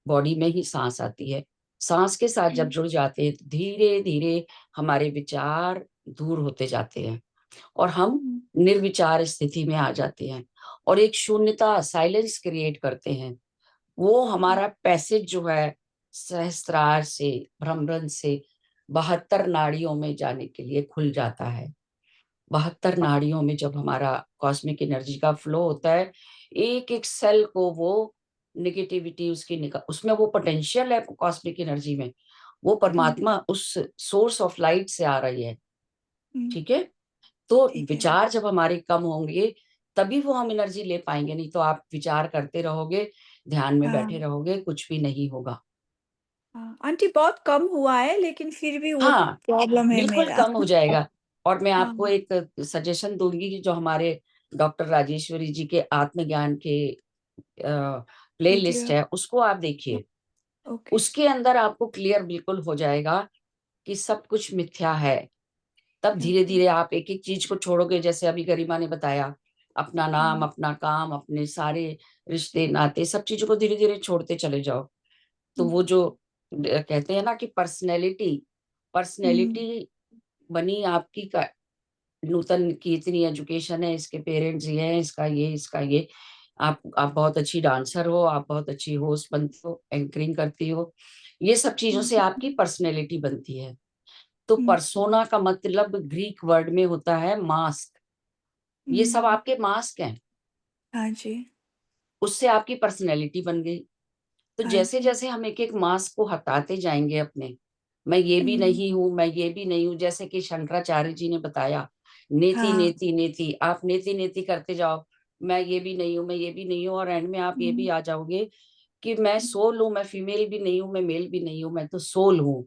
बॉडी में ही सांस आती है, सांस के साथ जब जुड़ जाते हैं तो धीरे धीरे हमारे विचार दूर होते जाते हैं और हम हम्म। निर्विचार स्थिति में आ जाते हैं और एक शून्यता, साइलेंस क्रिएट करते हैं। वो हमारा पैसेज जो है सहस्त्रार से, भ्रमरंध्र से 72 नाड़ियों में जाने के लिए खुल जाता है। 72 नाड़ियों में जब हमारा कॉस्मिक एनर्जी का फ्लो होता है, एक एक सेल को वो नेगेटिविटी उसकी उसमें वो पोटेंशियल है कॉस्मिक एनर्जी में, वो परमात्मा उस सोर्स ऑफ लाइट से आ रही है। ठीक है, तो ठीक है। विचार जब हमारे कम होंगे तभी वो हम एनर्जी ले पाएंगे, नहीं तो आप विचार करते रहोगे, ध्यान में बैठे रहोगे, कुछ भी नहीं होगा। आंटी बहुत कम हुआ है लेकिन फिर भी वो हाँ, प्रॉब्लम है बिल्कुल मेरा। कम हो जाएगा। और मैं आपको हाँ। एक सजेशन दूंगी कि जो हमारे डॉक्टर राजेश्वरी जी के आत्मज्ञान के प्ले लिस्ट वीडियो। है उसको आप देखिए, ओके। उसके अंदर आपको क्लियर बिल्कुल हो जाएगा कि सब कुछ मिथ्या है। तब धीरे ओके। धीरे आप एक एक चीज को छोड़ोगे, जैसे अभी गरिमा ने बताया, अपना नाम, अपना काम, अपने सारे रिश्ते नाते, सब चीजों को धीरे धीरे छोड़ते चले जाओ। तो वो जो कहते हैं ना कि पर्सनैलिटी बनी आपकी का, नूतन की इतनी एजुकेशन है, इसके पेरेंट्स ये हैं, इसका ये, आप बहुत अच्छी डांसर हो, आप बहुत अच्छी होस्ट बनती हो, एंकरिंग करती हो, ये सब चीजों से आपकी पर्सनैलिटी बनती है। तो पर्सोना का मतलब ग्रीक वर्ड में होता है मास्क, ये सब आपके मास्क हैं, हाँ जी। उससे आपकी पर्सनैलिटी बन गई। तो हाँ जैसे जी। जैसे हम एक एक मास्क को हटाते जाएंगे अपने, मैं ये भी नहीं हूं, मैं ये भी नहीं हूं, जैसे कि शंकराचार्य जी ने बताया, नेति हाँ। नेति नेति, आप नेति नेति करते जाओ, मैं ये भी नहीं हूं, मैं ये भी नहीं हूं, और एंड में आप ये भी आ जाओगे कि मैं सोल हूं, मैं फीमेल भी नहीं हूं, मैं मेल भी नहीं हूं, मैं तो सोल हूं।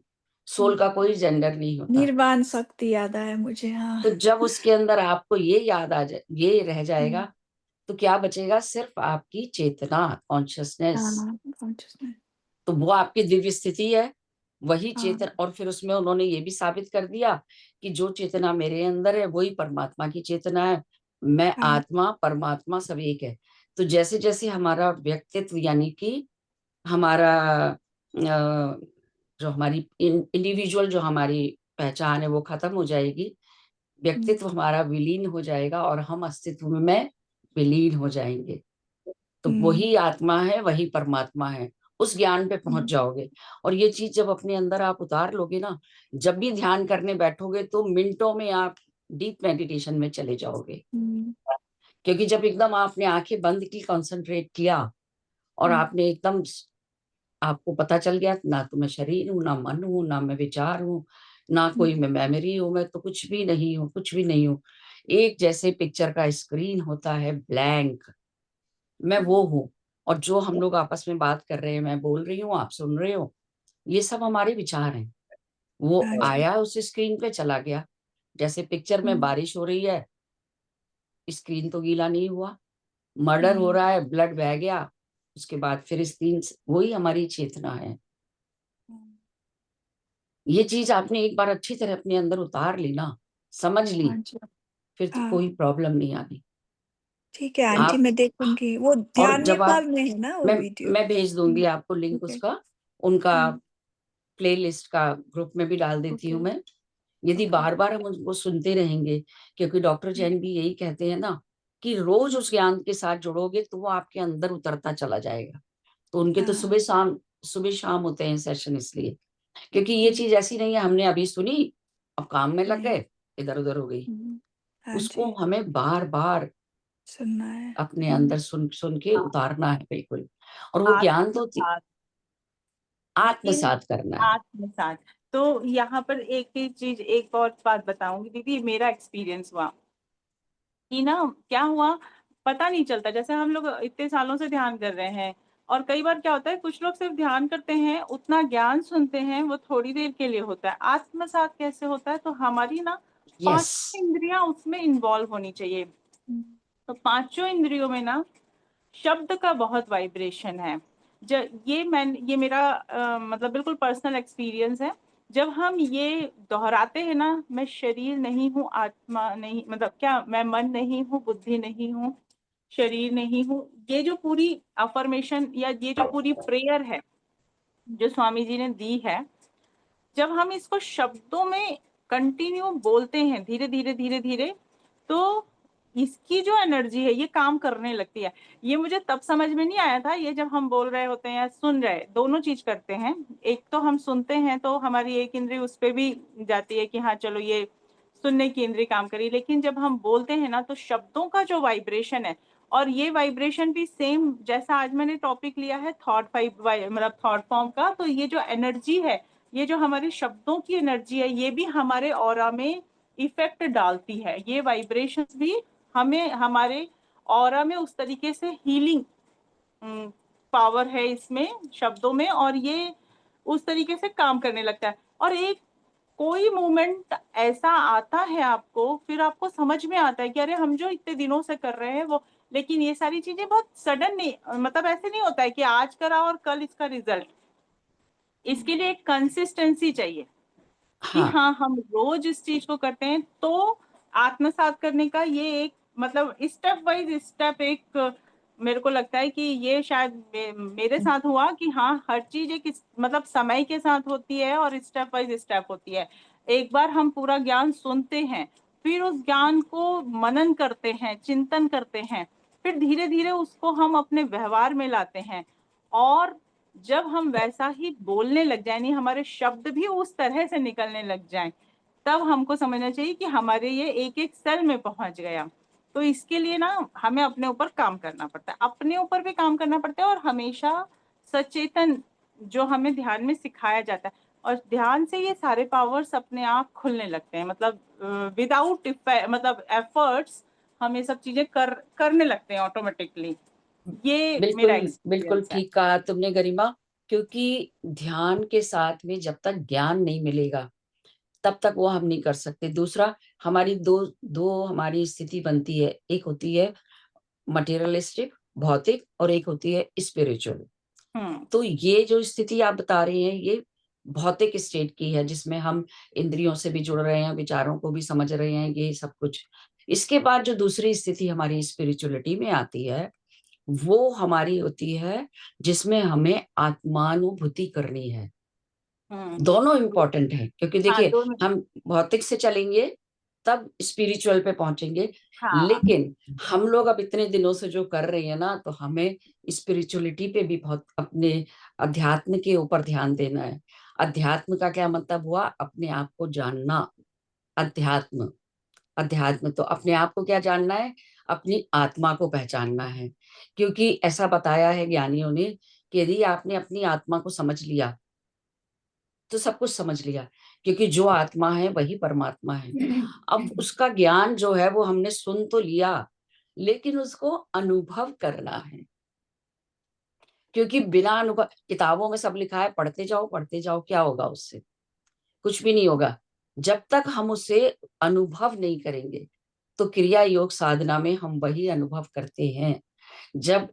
सोल का कोई जेंडर नहीं होता। निर्वाण शक्ति याद आया मुझे। हाँ। तो जब उसके अंदर आपको ये याद आ जाए, ये रह जाएगा, तो क्या बचेगा? सिर्फ आपकी चेतना, कॉन्शियसनेस। हाँ, consciousness। तो वो आपकी दिव्य स्थिति है, वही हाँ। चेतन। और फिर उसमें उन्होंने ये भी साबित कर दिया कि जो चेतना मेरे अंदर है वही परमात्मा की चेतना है, मैं हाँ। आत्मा परमात्मा सब एक है। तो जैसे जैसे हमारा व्यक्तित्व, यानी कि हमारा जो हमारी इंडिविजुअल जो हमारी पहचान है वो खत्म हो जाएगी, व्यक्तित्व हमारा विलीन हो जाएगा और हम अस्तित्व में विलीन हो जाएंगे। तो वही आत्मा है, वही परमात्मा है, उस ज्ञान पे पहुंच जाओगे। और ये चीज जब अपने अंदर आप उतार लोगे ना, जब भी ध्यान करने बैठोगे तो मिनटों में आप डीप मेडिटेशन में चले जाओगे। क्योंकि जब एकदम आपने आंखें बंद की, कंसंट्रेट किया, और आपने एकदम, आपको पता चल गया ना तो मैं शरीर हूँ, ना मन हूँ, ना मैं विचार हूँ, ना कोई मैं मेमोरी हूँ, मैं तो कुछ भी नहीं हूँ, कुछ भी नहीं हूँ। एक जैसे पिक्चर का स्क्रीन होता है ब्लैंक, मैं वो हूँ। और जो हम लोग आपस में बात कर रहे हैं, मैं बोल रही हूँ, आप सुन रहे हो, ये सब हमारे विचार हैं। वो हाँ जी। आया उस स्क्रीन पे, चला गया। जैसे पिक्चर में बारिश हो रही है, स्क्रीन तो गीला नहीं हुआ। मर्डर हो रहा है, ब्लड बह गया, उसके बाद फिर स्क्रीन, वही हमारी चेतना है। ये चीज आपने एक बार अच्छी तरह अपने अंदर उतार ली ना, समझ ली, हाँ जी। फिर तो हाँ। कोई प्रॉब्लम नहीं आनी। ठीक है आंटी, आप, मैं देखूंगी। वो और ध्यान जब आप, नेपाल में है ना वो मैं वीडियो? मैं भेज दूंगी आपको लिंक ओके। उसका, उनका प्लेलिस्ट का ग्रुप में भी डाल देती ओके। हूँ मैं। यदि ओके। बार बार हम उनको सुनते रहेंगे, क्योंकि डॉक्टर जैन भी यही कहते हैं ना कि रोज उस ज्ञान के साथ जुड़ोगे तो वो आपके अंदर उतरता चला जाएगा। तो उनके तो हाँ। सुबह शाम होते हैं सेशन, इसलिए क्योंकि ये चीज ऐसी नहीं है हमने अभी सुनी अब काम में लग नहीं। गए, इधर उधर हो गई। हाँ उसको जी। हमें बार बार सुनना है। अपने अंदर सुन सुन के हाँ, उतारना है, बिल्कुल। और वो ज्ञान तो आत्मसात। लेकिन आत्मसात करना है। आत्मसात, तो यहाँ पर एक ही चीज, एक और बात बताऊंगी दीदी, मेरा एक्सपीरियंस हुआ कि ना, क्या हुआ पता नहीं चलता। जैसे हम लोग इतने सालों से ध्यान कर रहे हैं, और कई बार क्या होता है, कुछ लोग सिर्फ ध्यान करते हैं, उतना ज्ञान सुनते हैं, वो थोड़ी देर के लिए होता है। आत्मसात कैसे होता है? तो हमारी ना यस। 5 इंद्रियां उसमें इन्वॉल्व होनी चाहिए। तो 5 इंद्रियों में ना शब्द का बहुत वाइब्रेशन है। ये मेरा मतलब बिल्कुल पर्सनल एक्सपीरियंस है। जब हम ये दोहराते हैं ना, मैं शरीर नहीं हूँ, आत्मा नहीं, मतलब क्या, मैं मन नहीं हूँ, बुद्धि नहीं हूँ, शरीर नहीं हूँ, ये जो पूरी अफर्मेशन या ये जो पूरी प्रेयर है जो स्वामी जी ने दी है, जब हम इसको शब्दों में कंटिन्यू बोलते हैं, धीरे धीरे धीरे धीरे, तो इसकी जो एनर्जी है ये काम करने लगती है। ये मुझे तब समझ में नहीं आया था, ये जब हम बोल रहे होते हैं या सुन रहे, दोनों चीज करते हैं। एक तो हम सुनते हैं तो हमारी एक इंद्रिय उस पर भी जाती है कि हाँ चलो ये सुनने की इंद्रिय काम करी, लेकिन जब हम बोलते हैं ना, तो शब्दों का जो वाइब्रेशन है और ये वाइब्रेशन भी सेम जैसा आज मैंने टॉपिक लिया है थॉट मतलब थॉट फॉर्म का, तो ये जो एनर्जी है, ये जो हमारे शब्दों की एनर्जी है, ये भी हमारे ऑरा में इफेक्ट डालती है। ये वाइब्रेशंस भी हमें हमारे ऑरा में उस तरीके से हीलिंग पावर है इसमें शब्दों में, और ये उस तरीके से काम करने लगता है। और एक कोई मोमेंट ऐसा आता है आपको, फिर आपको समझ में आता है कि अरे हम जो इतने दिनों से कर रहे हैं वो, लेकिन ये सारी चीजें बहुत सडन नहीं, मतलब ऐसे नहीं होता है कि आज करा और कल इसका रिजल्ट। इसके लिए एक कंसिस्टेंसी चाहिए कि हाँ हाँ हम रोज इस चीज को करते हैं, तो आत्मसात करने का ये एक मतलब स्टेप वाइज स्टेप एक मेरे को लगता है कि ये शायद मेरे साथ हुआ कि हाँ हर चीज एक मतलब समय के साथ होती है और स्टेप वाइज स्टेप होती है। एक बार हम पूरा ज्ञान सुनते हैं, फिर उस ज्ञान को मनन करते हैं, चिंतन करते हैं, फिर धीरे धीरे उसको हम अपने व्यवहार में लाते हैं, और जब हम वैसा ही बोलने लग जाए, नहीं हमारे शब्द भी उस तरह से निकलने लग जाएं, तब हमको समझना चाहिए कि हमारे ये एक एक सेल में पहुंच गया। तो इसके लिए ना हमें अपने ऊपर काम करना पड़ता है, अपने ऊपर भी काम करना पड़ता है, और हमेशा सचेतन जो हमें ध्यान में सिखाया जाता है, और ध्यान से ये सारे पावर्स अपने आप खुलने लगते हैं, मतलब विदाउट मतलब एफर्ट्स हम ये सब चीजें करने लगते हैं ऑटोमेटिकली। ये मेरा बिल्कुल एक्सपीरियंस है। ठीक कहा तुमने गरिमा, क्योंकि ध्यान के साथ में जब तक ज्ञान नहीं मिलेगा तब तक वो हम नहीं कर सकते। दूसरा, हमारी दो दो हमारी स्थिति बनती है, एक होती है मटेरियलिस्टिक भौतिक, और एक होती है स्पिरिचुअल। तो ये जो स्थिति आप बता रहे हैं ये भौतिक स्टेट की है, जिसमें हम इंद्रियों से भी जुड़ रहे हैं, विचारों को भी समझ रहे हैं, ये सब कुछ। इसके बाद जो दूसरी स्थिति हमारी स्पिरिचुअलिटी में आती है, वो हमारी होती है जिसमें हमें आत्मानुभूति करनी है। दोनों इम्पोर्टेंट है, क्योंकि हाँ, देखिए दोनों। हम भौतिक से चलेंगे तब स्पिरिचुअल पे पहुंचेंगे, हाँ, लेकिन हम लोग अब इतने दिनों से जो कर रहे हैं ना, तो हमें स्पिरिचुअलिटी पे भी बहुत अपने अध्यात्म के ऊपर ध्यान देना है। अध्यात्म का क्या मतलब हुआ? अपने आप को जानना। अध्यात्म अध्यात्म तो अपने आप को क्या जानना है? अपनी आत्मा को पहचानना है। क्योंकि ऐसा बताया है ज्ञानियों ने कि यदि आपने अपनी आत्मा को समझ लिया तो सब कुछ समझ लिया, क्योंकि जो आत्मा है वही परमात्मा है। अब उसका ज्ञान जो है वो हमने सुन तो लिया, लेकिन उसको अनुभव करना है, क्योंकि बिना अनुभव, किताबों में सब लिखा है पढ़ते जाओ, क्या होगा उससे? कुछ भी नहीं होगा। जब तक हम उसे अनुभव नहीं करेंगे, तो क्रिया योग साधना में हम वही अनुभव करते हैं। जब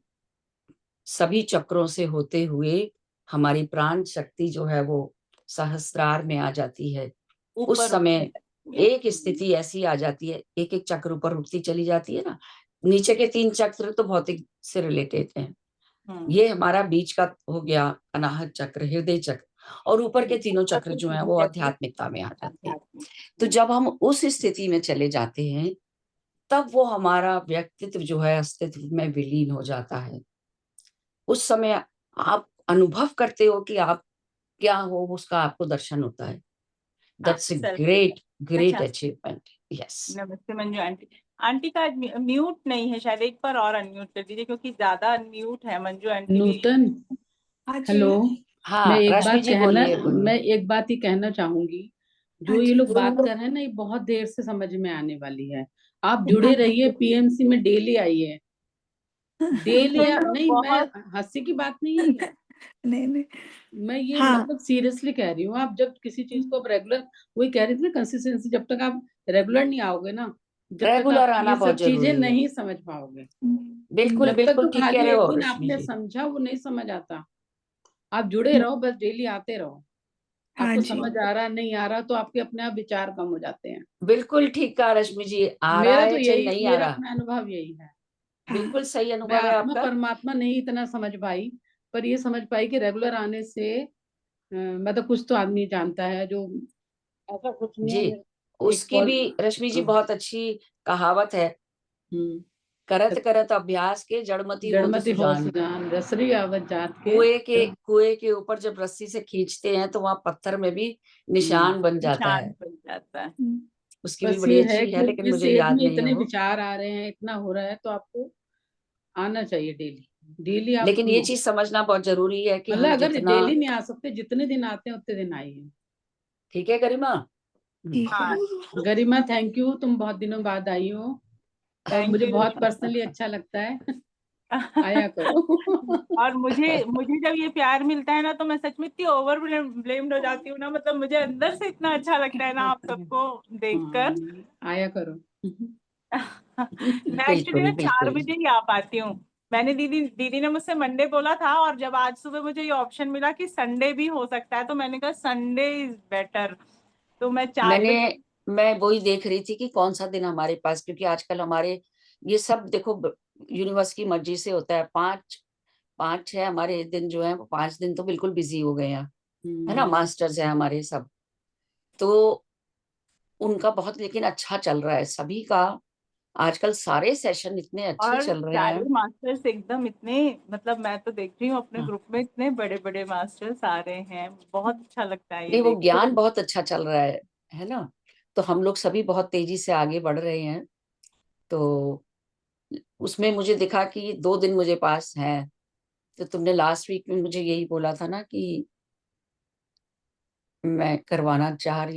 सभी चक्रों से होते हुए हमारी प्राण शक्ति जो है वो सहस्त्रार में आ जाती है, उस समय एक स्थिति ऐसी आ जाती है, एक एक चक्र ऊपर उठती चली जाती है ना। नीचे के 3 चक्र तो भौतिक से रिलेटेड हैं, ये हमारा बीच का हो गया अनाहत चक्र, हृदय चक्र, और ऊपर के तीनों चक्र जो हैं वो आध्यात्मिकता में आ जाते हैं। तो जब हम उस स्थिति में चले जाते हैं, तब वो हमारा व्यक्तित्व जो है अस्तित्व में विलीन हो जाता है। उस समय आप अनुभव करते हो कि आप क्या हो, उसका आपको दर्शन होता है। That's a great achievement. Yes. नमस्ते मंजू आंटी। आंटी का म्यूट नहीं है शायद, एक बार और अनम्यूट कर दीजिए, क्योंकि ज्यादा अनम्यूट है मंजू आंटी। नूतन, हाँ जी। हेलो। हाँ मैं एक रश्मि बात जी कहना बोलिए बोलिए। मैं एक बात ही कहना चाहूंगी। हाँ जो ये जी। लोग बात कर रहे हैं ना, ये बहुत देर से समझ में आने वाली है। आप जुड़े रहिए, पीएमसी में डेली आइए। डेली नहीं, मैं बहुत हंसी की बात नहीं है ये। नहीं नहीं। मैं ये हाँ मतलब सीरियसली कह रही हूँ। आप जब किसी चीज को आप रेगुलर, वही कह रही थी ना, कंसिस्टेंसी, जब तक आप रेगुलर नहीं आओगे ना, जब तक रेगुलर आप आना ये बहुत सब चीजें जरूरी है। नहीं समझ पाओगे। बिल्कुल जब तक तो ठीक कह खाली रहे एक हो दिन रश्मि आपने जी। समझा, वो नहीं समझ आता। आप जुड़े रहो, बस डेली आते रहो। हाँ आपको जी। समझ आ रहा नहीं आ रहा, तो आपके अपने आप विचार कम हो जाते हैं। बिल्कुल ठीक कहा रश्मि जी, आ रहा मेरा तो है चाहे यही, नहीं आ मेरा रहा, अपना अनुभव यही है। हाँ बिल्कुल सही मैं अनुभव है आत्मा आपका। परमात्मा नहीं इतना समझ पाई, पर ये समझ पाई कि रेगुलर आने से मतलब कुछ तो आदमी जानता है जो। ऐसा कुछ नहीं जी, है। एक उसकी कॉल। भी रश्मि जी बहुत अच्छी कहावत है, हम्म। करत करत अभ्यास के जड़मति होत जड़मति हो सुजान। सुजान, रसरी आवत जात के। कुएं के ऊपर जब रस्सी से खींचते हैं तो वहां पत्थर में भी निशान बन जाता निशान है। बन जाता है। उसकी भी बस बड़ी ये है अच्छी है, कि लेकिन इस मुझे एज याद में नहीं है इतने वो। विचार आ रहे हैं, इतना हो रहा है, तो आपको आना चाहिए डेली। डेली आप लेकिन ये सुनो। चीज समझना बहुत जरूरी है कि मतलब हम अगर जितना डेली नहीं आ सकते, जितने दिन आते हैं उतने दिन आइए। ठीक है गरिमा। ठीक है। हाँ गरिमा थैंक यू, तुम बहुत दिनों बाद आई हो और थैंक मुझे यू बहुत पर्सनली अच्छा लगता है। आया करो। और मुझे मुझे जब ये प्यार मिलता है ना तो मैं सच में इतनी ओवर ब्लेम्ड हो जाती हूँ ना, मतलब मुझे अंदर से इतना अच्छा लगता है ना आप सबको देखकर। आया करो। मैं एक्चुअली ना 4 बिल्कुल बजे ही आ पाती हूँ। मैंने दीदी दीदी ने मुझसे मंडे बोला था, और जब आज सुबह मुझे ये ऑप्शन मिला कि संडे भी हो सकता है तो मैंने कहा संडे इज बेटर, तो मैं 4 बजे। मैं वही देख रही थी कि कौन सा दिन हमारे पास, क्योंकि आजकल हमारे ये सब देखो यूनिवर्स की मर्जी से होता है। 5 6 हमारे दिन जो है वो 5 दिन तो बिल्कुल बिजी हो गए हैं, है ना। मास्टर्स है हमारे सब, तो उनका बहुत लेकिन अच्छा चल रहा है सभी का। आजकल सारे सेशन इतने अच्छे और चल रहे सारे हैं। मास्टर्स एकदम इतने, मतलब मैं तो देख रही हूँ अपने हाँ, ग्रुप में इतने बड़े बड़े मास्टर्स आ रहे हैं, बहुत अच्छा लगता है ये नहीं वो देख के। ज्ञान बहुत अच्छा चल रहा है ना। तो हम लोग सभी बहुत तेजी से आगे बढ़ रहे हैं। तो उसमें मुझे दिखा कि 2 दिन मुझे पास है। तो तुमने लास्ट वीक में मुझे यही बोला था ना कि मैं करवाना चाह रही